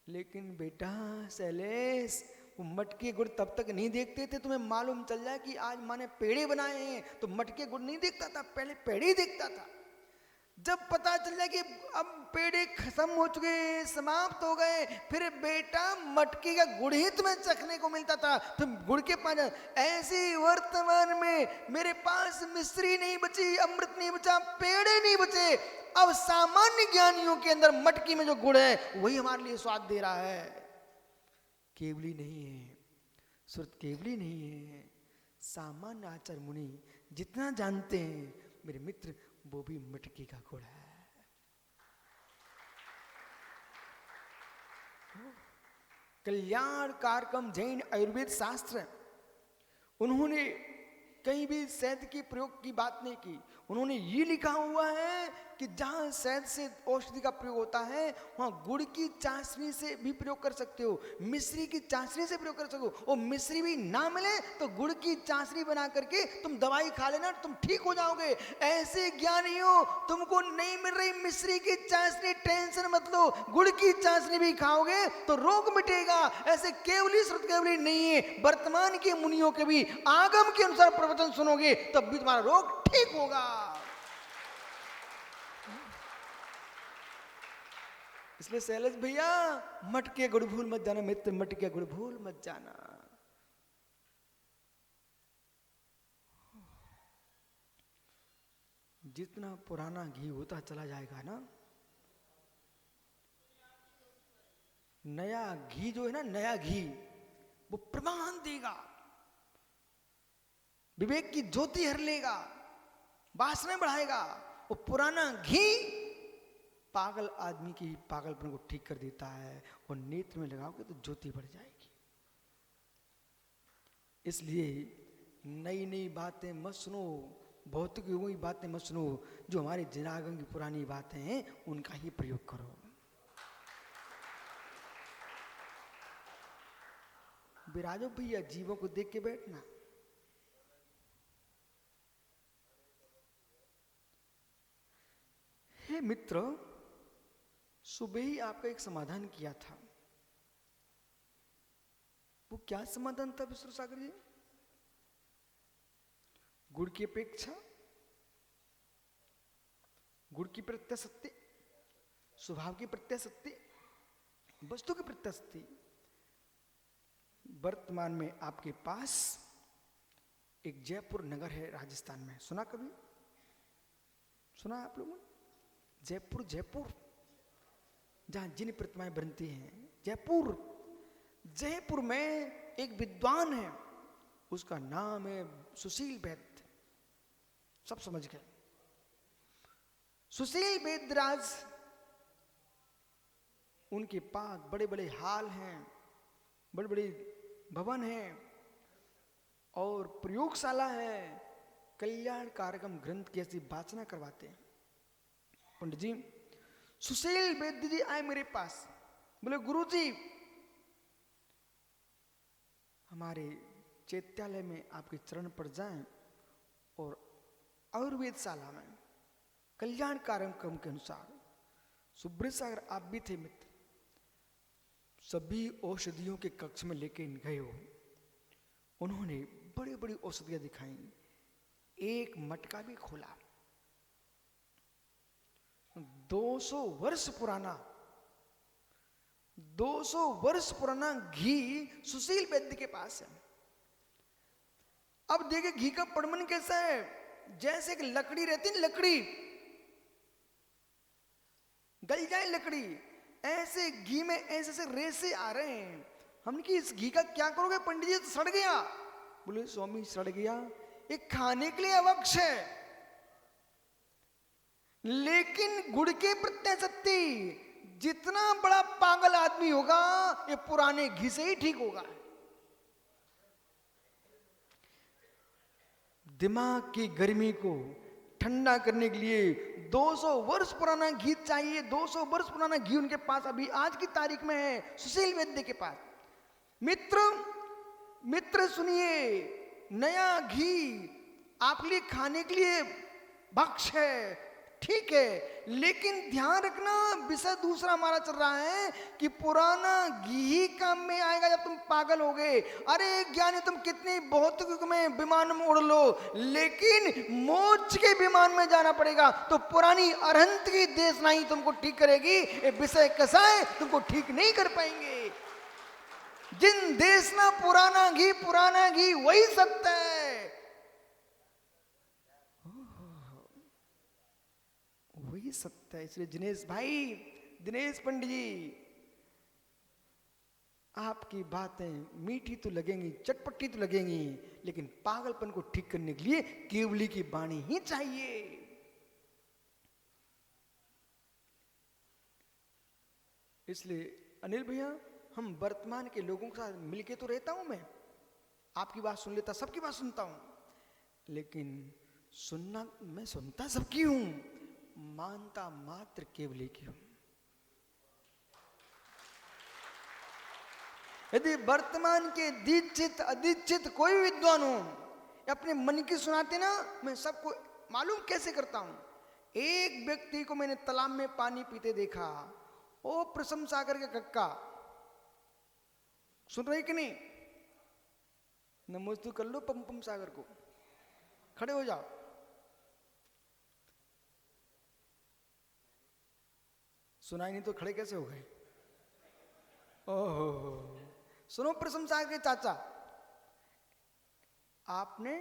लेकिन बेटा शैलेश, वो मटके गुड़ तब तक नहीं देखते थे तुम्हें मालूम चल जाए कि आज माँ ने पेड़े बनाए हैं, तो मटके गुड़ नहीं देखता था, पहले पेड़े ही देखता था। जब पता चल जाए कि अब पेड़े खत्म हो चुके, समाप्त हो गए, फिर बेटा मटकी का गुड़ ही तुम्हें चखने को मिलता था। तुम गुड़ के पास ऐसे वर्तमान में मेरे पास मिश्री नहीं बची, अमृत नहीं बचा, पेड़े नहीं बचे। अब सामान्य ज्ञानियों के अंदर मटकी में जो गुड़ है वही हमारे लिए स्वाद दे रहा है। केवली नहीं है, श्रुत केवली नहीं है। सामान्य आचार्य मुनि जितना जानते हैं मेरे मित्र, वो भी मटकी का गुड़ है। कल्याण कारकम जैन आयुर्वेद शास्त्र, उन्होंने कहीं भी शहद के प्रयोग की बात नहीं की। उन्होंने ये लिखा हुआ है कि जहां शहद से औषधि का प्रयोग होता है, वहां गुड़ की चाशनी से भी प्रयोग कर सकते हो, मिश्री की चाशनी से प्रयोग कर सकते हो। और मिश्री भी ना मिले तो गुड़ की चाशनी बना करके तुम दवाई खा लेना, तुम ठीक हो जाओगे। ऐसे ज्ञानियों, तुमको नहीं मिल रही मिश्री की चाशनी, टेंशन मत लो, गुड़ की चाशनी भी खाओगे तो रोग मिटेगा। ऐसे केवली श्रुत केवली नहीं है, वर्तमान के मुनियों के भी आगम के अनुसार प्रवचन सुनोगे तब भी तुम्हारा रोग ठीक होगा। इसलिए शैलेश भैया, मटके गुड़ भूल मत जाना मित्र, मटके गुड़ भूल मत जाना। जितना पुराना घी होता चला जाएगा ना, नया घी जो है ना, नया घी वो प्रमाण देगा, विवेक की ज्योति हर लेगा, वासना बढ़ाएगा। वो पुराना घी पागल आदमी की पागलपन को ठीक कर देता है, और नेत्र में लगाओगे तो ज्योति बढ़ जाएगी। इसलिए नई नई बातें मत सुनो, भौतिक युगों की बातें मत सुनो, जो हमारे जनागम की पुरानी बातें हैं उनका ही प्रयोग करो। विराजो भैया, जीवों को देख के बैठना। हे मित्र, सुबह ही आपका एक समाधान किया था। वो क्या समाधान था विष्णु सागर जी? गुड़ की अपेक्षा गुड़ की प्रत्याशक्ति, स्वभाव की प्रत्याशक्ति, वस्तु की प्रत्याशक्ति। वर्तमान में आपके पास एक जयपुर नगर है राजस्थान में, सुना कभी? सुना आप लोगों ने? जयपुर, जयपुर जहां जिन प्रतिमाएं बनती हैं, जयपुर। जयपुर में एक विद्वान है, उसका नाम है सुशील वैद्य। सब समझ गए। सुशील वैद्यराज, उनके पास बड़े बड़े हाल हैं, बड़े बड़े भवन हैं और प्रयोगशाला है। कल्याण कारकम ग्रंथ की ऐसी वाचना करवाते हैं। पंडित जी, सुशील वैद्य जी आए मेरे पास, बोले गुरु जी हमारे चैत्यालय में आपके चरण पर जाएं और आयुर्वेदशाला में कल्याण कार्यक्रम के अनुसार सुब्रत सागर आप भी थे मित्र, सभी औषधियों के कक्ष में लेके गए हो। उन्होंने बड़ी बड़ी औषधियां दिखाई, एक मटका भी खोला, 200 वर्ष पुराना 200 वर्ष पुराना घी सुशील वैद्य के पास है। अब देखिए घी का पड़मन कैसा है, जैसे एक लकड़ी रहती है, लकड़ी गल जाए लकड़ी, ऐसे घी में ऐसे ऐसे रेसे आ रहे हैं। हमने कि इस घी का क्या करोगे पंडित जी, तो सड़ गया। बोले स्वामी सड़ गया, ये खाने के लिए अवक्ष है, लेकिन गुड़ के प्रत्याशक्ति, जितना बड़ा पागल आदमी होगा ये पुराने घी से ही ठीक होगा। दिमाग की गर्मी को ठंडा करने के लिए 200 वर्ष पुराना घी चाहिए। 200 वर्ष पुराना घी उनके पास अभी आज की तारीख में है, सुशील वैद्य के पास। मित्र सुनिए, नया घी आपके लिए खाने के लिए भक्ष है, ठीक है, लेकिन ध्यान रखना विषय दूसरा हमारा चल रहा है कि पुराना घी ही काम में आएगा जब तुम पागल हो गए। अरे ज्ञानी, तुम कितनी भौतिक में विमान में उड़ लो, लेकिन मोक्ष के विमान में जाना पड़ेगा। तो पुरानी अरहंत की देशना ही तुमको ठीक करेगी, ये विषय कैसा है तुमको ठीक नहीं कर पाएंगे। जिन देशना पुराना घी वही सत्य है, वही सत्य है। इसलिए दिनेश भाई, दिनेश पंडित जी, आपकी बातें मीठी तो लगेंगी, चटपटी तो लगेंगी, लेकिन पागलपन को ठीक करने के लिए केवली की वाणी ही चाहिए। इसलिए अनिल भैया, हम वर्तमान के लोगों के साथ मिलके तो रहता हूं, मैं आपकी बात सुन लेता, सबकी बात सुनता हूं, लेकिन मैं सुनता सबकी हूं, मानता मात्र केवली की हूं। यदि वर्तमान के दीक्षित अदीक्षित कोई विद्वान हो, अपने मन की सुनाते ना, मैं सबको मालूम कैसे करता हूं। एक व्यक्ति को मैंने तालाब में पानी पीते देखा, ओ प्रशम सागर के कक्का, सुन रही कि नहीं? नमोस्तु कर लो पम सागर को, खड़े हो जाओ। सुनाई नहीं तो खड़े कैसे हो गए? ओहो, सुनो प्रशम सागर के चाचा, आपने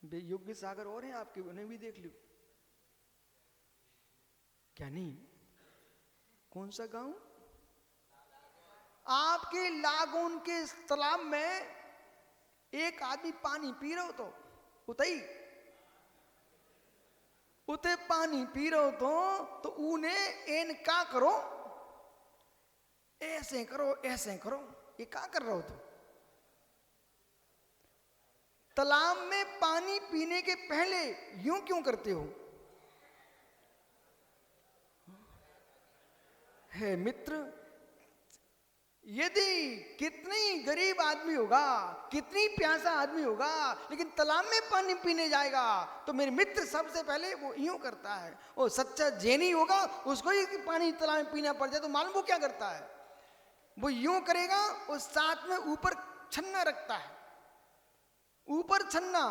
योग्य सागर और हैं आपके, उन्हें भी देख लो। क्या नहीं? कौन सा गांव? आपके लागोन के तालाब में एक आदमी पानी पी रहा हो उते पानी पी रहे हो तो उन्हें एन का करो, ऐसे करो ऐसे करो, ये क्या कर रहे हो? तो तालाब में पानी पीने के पहले यूं क्यों करते हो? है मित्र, यदि कितनी गरीब आदमी होगा, कितनी प्यासा आदमी होगा, लेकिन तालाब में पानी पीने जाएगा तो मेरे मित्र सबसे पहले वो यूं करता है। वो सच्चा जैनी होगा, उसको ही पानी तालाब में पीना पड़ जाए तो मालूम वो क्या करता है? वो यूं करेगा, और साथ में ऊपर छन्ना रखता है, ऊपर छन्ना,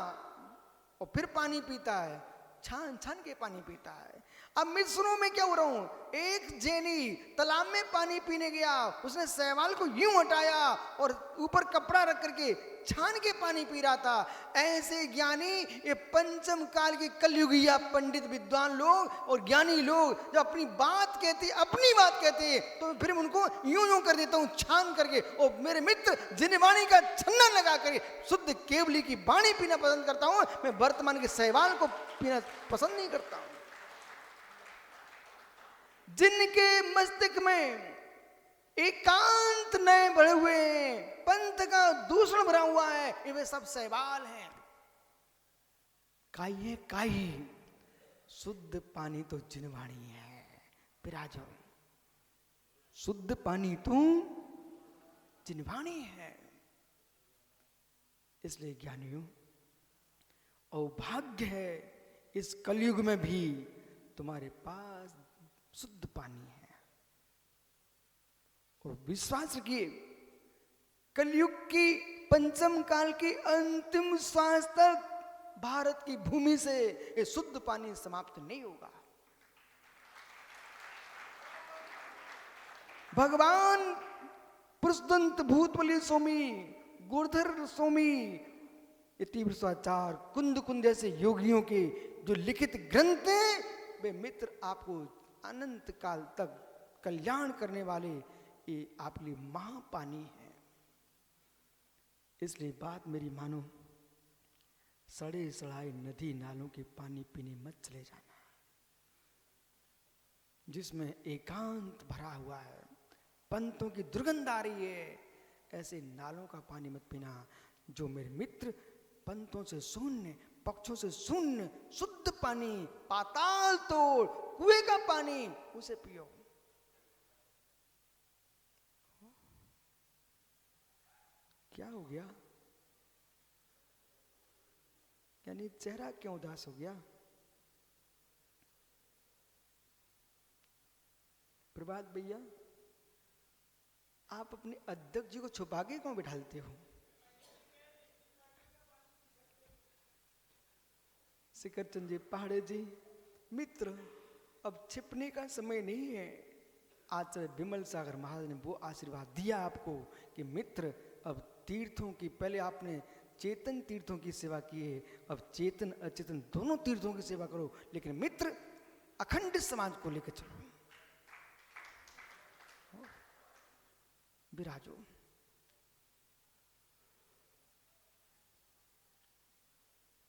और फिर पानी पीता है, छान छान के पानी पीता है। अब मित्रों में क्या हो रहा हूं, एक जैनी तालाब में पानी पीने गया, उसने शैवाल को यूं हटाया और ऊपर कपड़ा रख करके छान के पानी पी रहा था। ऐसे ज्ञानी, ये पंचम काल के कलयुगिया पंडित विद्वान लोग और ज्ञानी लोग जब अपनी बात कहते तो फिर उनको यूं यूं कर देता हूं छान करके। और मेरे मित्र, जिन वाणी का छन्ना लगा करके शुद्ध केवली की वाणी पीना पसंद करता हूं, मैं वर्तमान के शैवाल को पीना पसंद नहीं करता हूं। जिनके मस्तिष्क में एकांत नए बढ़े हुए हैं, पंथ का दूषण भरा हुआ है, ये वे सब शैवाल हैं। काई है काई, शुद्ध पानी तो जिनवाणी है। विराजो शुद्ध पानी तू जिनवाणी है। इसलिए ज्ञानियों, औभाग्य है इस कलयुग में भी तुम्हारे पास शुद्ध पानी है। और विश्वास रखिए, कलयुग की पंचम काल की अंतिम श्वास तक भारत की भूमि से ये शुद्ध पानी समाप्त नहीं होगा। भगवान पुरुषदंत भूतबली स्वामी, गुरुधर स्वामी, ये तीव्रस्वाचार, कुंद कुंद जैसे योगियों के जो लिखित ग्रंथ हैं, वे मित्र आपको अनंत काल तक कल्याण करने वाले ये आपके लिए महापानी है। इसलिए बात मेरी मानो, सड़े सड़ाए नदी नालों के पानी पीने मत चले जाना, जिसमें एकांत भरा हुआ है, पंतों की दुर्गंध आ रही है, ऐसे नालों का पानी मत पीना। जो मेरे मित्र पंतों से शून्य, पक्षों से शून्य शुद्ध पानी, पाताल तोड़ कुएं का पानी, उसे पियो। क्या हो गया? यानी चेहरा क्यों उदास हो गया? प्रभात भैया, आप अपने अध्यक्ष जी को छुपा के क्यों बिठालते हो? शिखरचंद जी, पहाड़े जी, मित्र अब छिपने का समय नहीं है। आचार्य विमल सागर महाराज ने वो आशीर्वाद दिया आपको कि मित्र अब तीर्थों की, पहले आपने चेतन तीर्थों की सेवा की है, अब चेतन अचेतन दोनों तीर्थों की सेवा करो, लेकिन मित्र अखंड समाज को लेकर चलो, विराजो।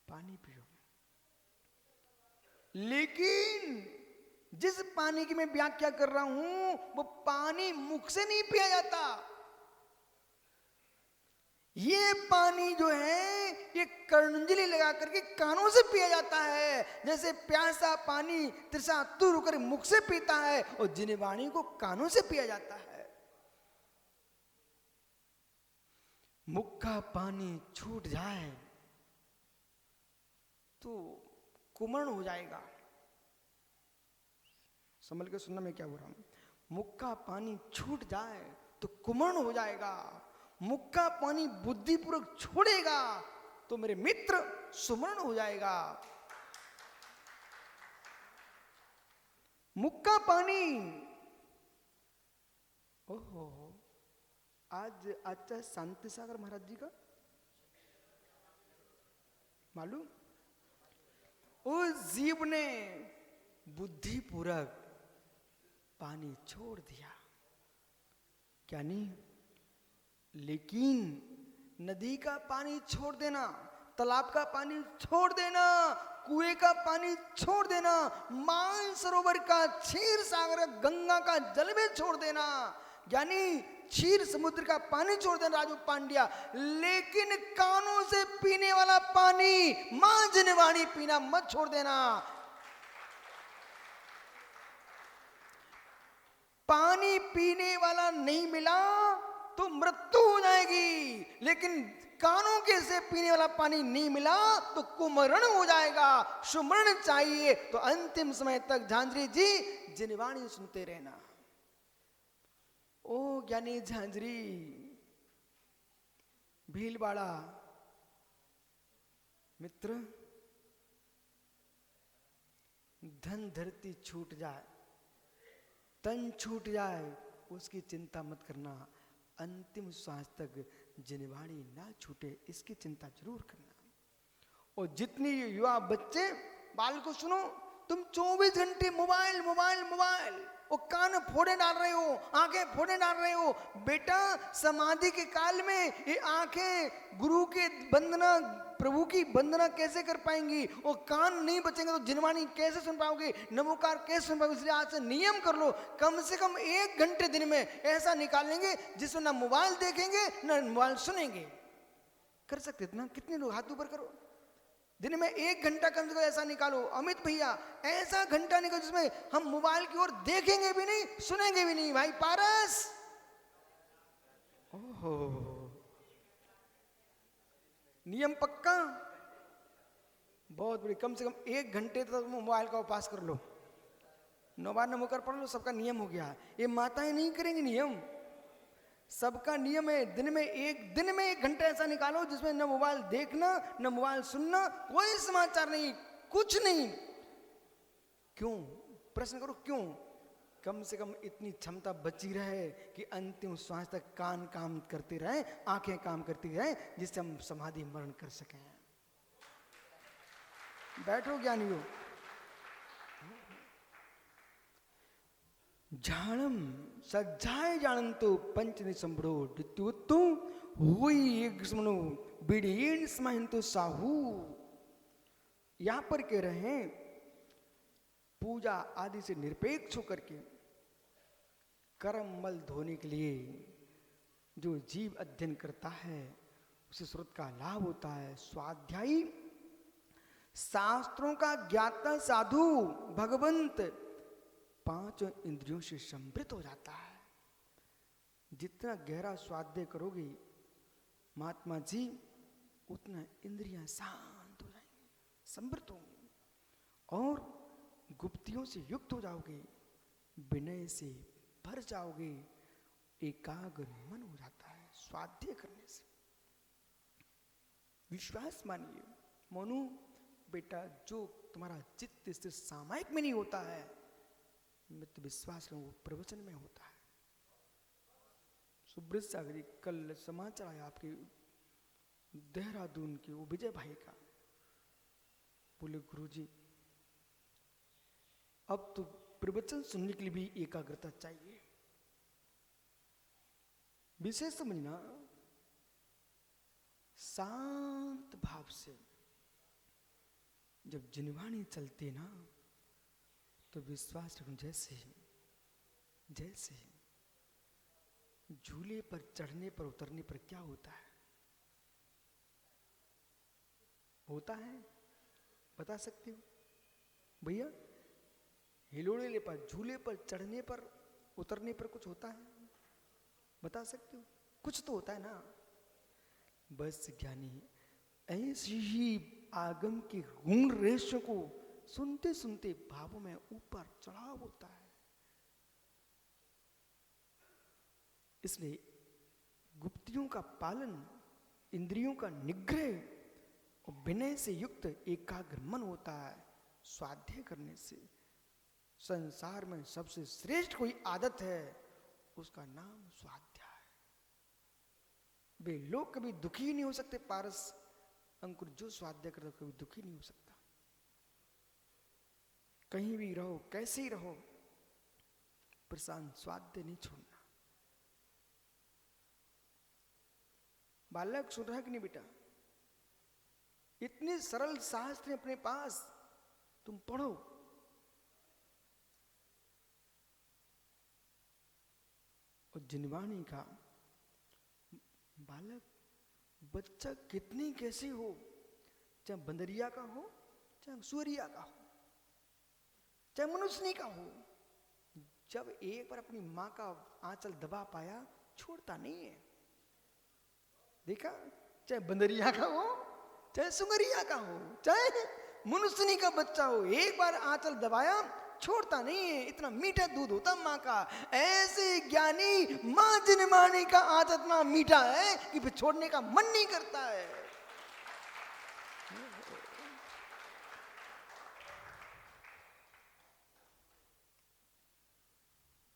पानी पियो, लेकिन जिस पानी की मैं व्याख्या कर रहा हूं वो पानी मुख से नहीं पिया जाता। ये पानी जो है ये कर्णंजलि लगा करके कानों से पिया जाता है। जैसे प्यासा पानी तृषा तुर होकर मुख से पीता है, और जिनवाणी को कानों से पिया जाता है। मुख का पानी छूट जाए तो कुमर्ण हो जाएगा। समझ के सुनना मैं क्या बोल रहा हूं। मुख का पानी छूट जाए तो कुमर्ण हो जाएगा। मुख का पानी बुद्धिपूर्वक छोड़ेगा तो मेरे मित्र सुमर्ण हो जाएगा। मुख का पानी, ओहो, आज अच्छा शांति सागर महाराज जी का मालूम, उस जीव ने बुद्धिपूर्वक पानी छोड़ दिया, क्या नहीं? लेकिन नदी का पानी छोड़ देना, तालाब का पानी छोड़ देना, कुएं का पानी छोड़ देना, मानसरोवर का, क्षीर सागर गंगा का जल भी छोड़ देना, यानी क्षीर समुद्र का पानी छोड़ देना राजू पांड्या, लेकिन कानों से पीने वाला पानी, मां जिनवाणी पीना मत छोड़ देना। पानी पीने वाला नहीं मिला तो मृत्यु हो जाएगी, लेकिन कानों के से पीने वाला पानी नहीं मिला तो कुमरण हो जाएगा। सुमरण चाहिए तो अंतिम समय तक झांझरी जी जिनवाणी सुनते रहना। ओ ज्ञानी झांझरी, भीलवाड़ा मित्र, धन धरती छूट जाए, तन छूट जाए, उसकी चिंता मत करना। अंतिम श्वास तक जिनवाणी ना छूटे, इसकी चिंता जरूर करना। और जितनी युवा बच्चे, बाल को सुनो, तुम 24 घंटे मोबाइल मोबाइल मोबाइल, वो कान फोड़े डाल रहे हो, आंखें फोड़े डाल रहे हो। बेटा, समाधि के काल में ये आंखें गुरु के वंदना, प्रभु की वंदना कैसे कर पाएंगी? वो कान नहीं बचेंगे तो जिनवाणी कैसे सुन पाओगे? नमोकार कैसे सुन पाओगे? इसलिए आज से नियम कर लो, कम से कम 1 घंटे दिन में ऐसा निकालेंगे जिसमें ना मोबाइल देखेंगे ना मोबाइल सुनेंगे। कर सकते इतना? कितने लोग हाथ ऊपर करो। दिन में 1 घंटा कम से कम ऐसा निकालो। अमित भैया, ऐसा घंटा निकालो जिसमें हम मोबाइल की ओर देखेंगे भी नहीं, सुनेंगे भी नहीं। भाई पारस, ओहो, नियम पक्का, बहुत बड़ी, कम से कम 1 घंटे तक मोबाइल का उपास कर लो, 9 बार नमो कर पढ़ लो, सबका नियम हो गया। ये माताएं नहीं करेंगी नियम, सबका नियम है दिन में 1 घंटा ऐसा निकालो जिसमें न मोबाइल देखना, न मोबाइल सुनना, कोई समाचार नहीं, कुछ नहीं। क्यों? प्रश्न करो क्यों? कम से कम इतनी क्षमता बची रहे कि अंतिम श्वास तक कान काम करते रहे, आंखें काम करती रहे, जिससे हम समाधि मरण कर सकें। बैठो ज्ञानियों। झाणम सज्जाय जानंतो पंच निसंबड़ो द्वितीयोत्तु हुई एक स्मनो बिड़ीन स्महिंतो साहू। यहां पर कह रहे हैं पूजा आदि से निरपेक्ष होकर के कर्म मल धोने के लिए जो जीव अध्ययन करता है उसे श्रुत का लाभ होता है। स्वाध्यायी शास्त्रों का ज्ञाता साधु भगवंत 5 इंद्रियों से समृद्ध हो जाता है। जितना गहरा स्वाध्याय करोगे महात्मा जी, उतना इंद्रियां शांत हो जाएंगी, समृद्ध होंगी और गुप्तियों से युक्त हो जाओगे, विनय से भर जाओगे, एकाग्र मन हो जाता है स्वाध्याय करने से। विश्वास मानिए मोनू बेटा, जो तुम्हारा चित्त स्थिर सामायिक में नहीं होता है, मैं तो विश्वास करूं वो प्रवचन में होता है। सुब्रत सागरी कल समाचार आया आपके देहरादून के वो विजय भाई का, बोले गुरुजी अब तो प्रवचन सुनने के लिए भी एकाग्रता चाहिए। विशेष समझना, शांत भाव से जब जिनवाणी चलती ना तो विश्वास रखो जैसे झूले पर चढ़ने पर उतरने पर क्या होता है बता सकते हो भैया? हिलोड़े पर झूले पर चढ़ने पर उतरने पर कुछ होता है? बता सकते हो? कुछ तो होता है ना। बस ज्ञानी ऐसी ही आगम के गुण रहस्यों को सुनते सुनते भावों में ऊपर चढ़ाव होता है। इसलिए गुप्तियों का पालन, इंद्रियों का निग्रह और विनय से युक्त एकाग्र मन होता है स्वाध्याय करने से। संसार में सबसे श्रेष्ठ कोई आदत है, उसका नाम स्वाध्याय। वे लोग कभी दुखी नहीं हो सकते। पारस अंकुर जो स्वाध्याय करता कभी दुखी नहीं हो सकता। कहीं भी रहो, कैसे ही रहो, प्रशांत स्वाध्याय नहीं छोड़ना। बालक सुन रहा है कि नहीं बेटा? इतने सरल शास्त्र अपने पास, तुम पढ़ो। और जिनवाणी का बालक, बच्चा कितनी कैसी हो, चाहे बंदरिया का हो, चाहे सूरिया का हो, चाहे मनुष्य का हो, जब एक बार अपनी मां का आंचल दबा पाया छोड़ता नहीं है। देखा? चाहे बंदरिया का हो, चाहे सुंगरिया का हो, चाहे मनुष्य का बच्चा हो, एक बार आंचल दबाया छोड़ता नहीं है। इतना मीठा दूध होता मां का। ऐसे ज्ञानी मां जिनवाणी का आंचल इतना मीठा है कि फिर छोड़ने का मन नहीं करता है।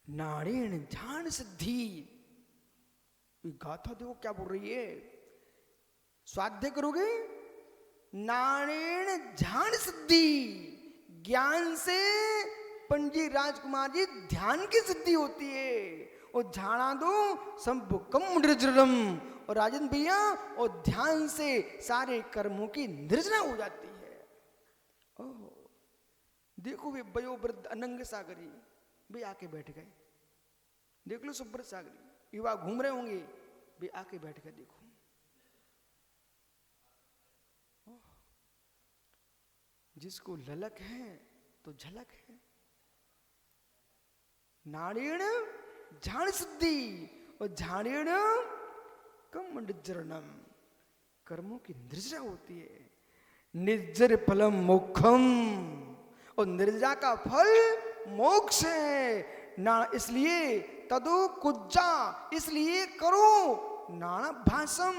नारायण ध्यान सिद्धि, गाथा देखो क्या बोल रही है। स्वाध्याय करोगे, नारायण ध्यान सिद्धि, ज्ञान से पंडित राजकुमार जी ध्यान की सिद्धि होती है। और ध्याना दो संपुकम निर्जरम, और राजन भैया और ध्यान से सारे कर्मों की निर्जना हो जाती है। ओह देखो वे वयोवृद्ध अनंग सागरी वे आके बैठ गए। देख लो सुब्रत सागरी युवा घूम रहे होंगे, वे आके बैठ गए। देखो जिसको ललक है तो झलक है। नारायण झाण सिद्धि और झाणेण कमंडजरणम, कर्मों की निर्जरा होती है। निर्जर फलम मोक्षम, और निर्जरा का फल मोक्ष है ना। इसलिए तदो कुज्जा, इसलिए करो नाणाभ्यासम।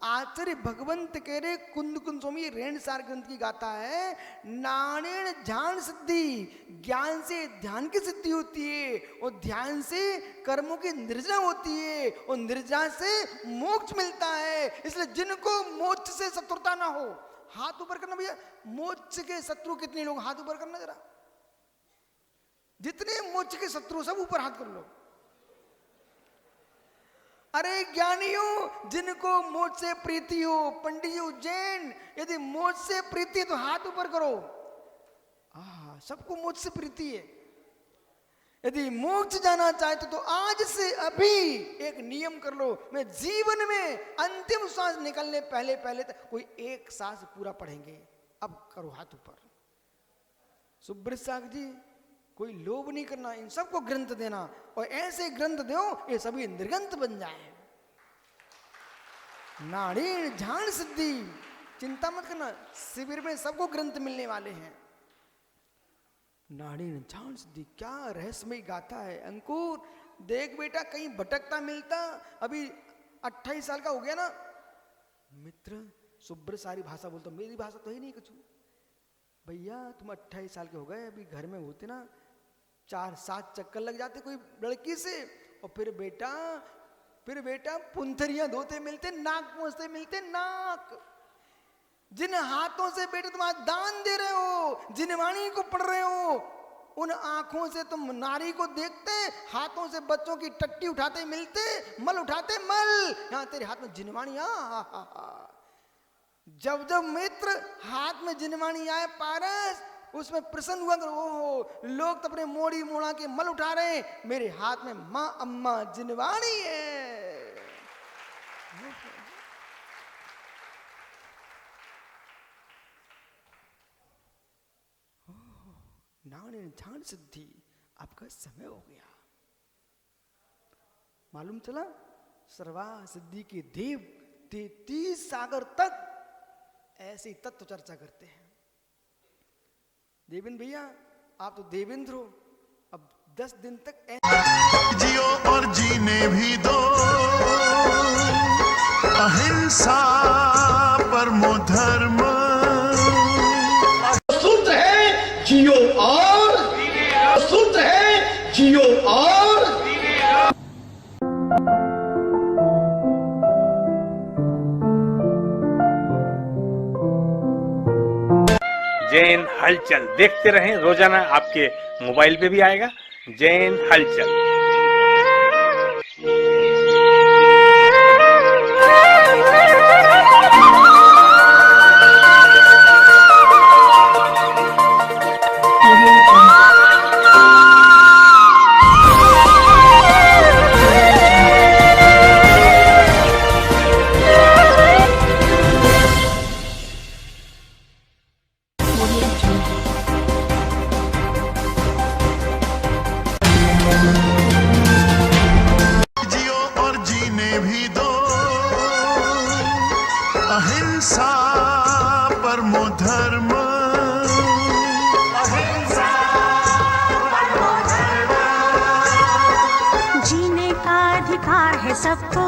आचार्य भगवंत कह रहे, कुंद कुंद स्वामी रेणसार ग्रंथ की गाथा है, नाणेन ध्यान सिद्धि, ज्ञान से ध्यान की सिद्धि होती है, और ध्यान से कर्मों की निर्जरा होती है, और निर्जरा से मोक्ष मिलता है। इसलिए जिनको मोक्ष से शत्रुता ना हो, हाथ ऊपर करना भैया। मोक्ष के शत्रु कितने लोग, हाथ ऊपर करना जरा। जितने मोक्ष के शत्रु सब ऊपर हाथ कर लो। अरे ज्ञानियों, जिनको मोक्ष से प्रीति हो, पंडित जी उज्जैन, यदि मोक्ष से प्रीति है तो हाथ ऊपर करो। सबको मोक्ष से प्रीति है। यदि मोक्ष जाना चाहते तो आज से अभी एक नियम कर लो, मैं जीवन में अंतिम सांस निकलने पहले पहले तक कोई एक सांस पूरा पढ़ेंगे। अब करो हाथ ऊपर। सुब्रत साग जी, कोई लोभ नहीं करना, इन सबको ग्रंथ देना, और ऐसे ग्रंथ दो ये सभी निर्ग्रंथ बन जाए। नाड़ी ध्यान सिद्धि, चिंता मत करना, शिविर में सबको ग्रंथ मिलने वाले हैं। नाड़ी ध्यान सिद्धि, क्या रहस्यमय गाथा है। अंकुर देख बेटा, कहीं भटकता मिलता, अभी 28 साल का हो गया ना मित्र, सुब्र सारी भाषा बोलता, मेरी भाषा तो ही नहीं कुछ। भैया तुम 28 साल के हो गए, अभी घर में होते ना 4-7 चक्कर लग जाते कोई लड़की से, और फिर बेटा पुंथरियां धोते मिलते, नाक पहुंचते मिलते, नाक। जिन हाथों से बेटे तुम आज दान दे रहे हो, जिन वाणी को पढ़ रहे हो, उन आंखों से तुम नारी को देखते, हाथों से बच्चों की टट्टी उठाते मिलते, मल उठाते मल, यहां तेरे हाथ में जिनवाणी। जब जब मित्र हाथ में जिनवाणी आए पारस, उसमें प्रसन्न हुआ करो। ओहो, लोग तो अपने मोड़ी मोड़ा के मल उठा रहे हैं, मेरे हाथ में मां अम्मा जिनवाणी है। नाणे ध्यान सिद्धि, आपका समय हो गया। मालूम चला, सर्वा सिद्धि के देव 33 सागर तक ऐसे तत्व चर्चा करते हैं। देवेंद्र भैया, आप तो देवेंद्र हो, अब 10 दिन तक जियो और जीने भी दो, अहिंसा परमो धर्म। सूत्र है जियो और, सूत्र है जियो और। जैन हलचल देखते रहें, रोजाना आपके मोबाइल पे भी आएगा जैन हलचल। जियो और जीने भी दो, अहिंसा परमो धर्म। अहिंसा परमो धर्म। जीने का अधिकार है सबको,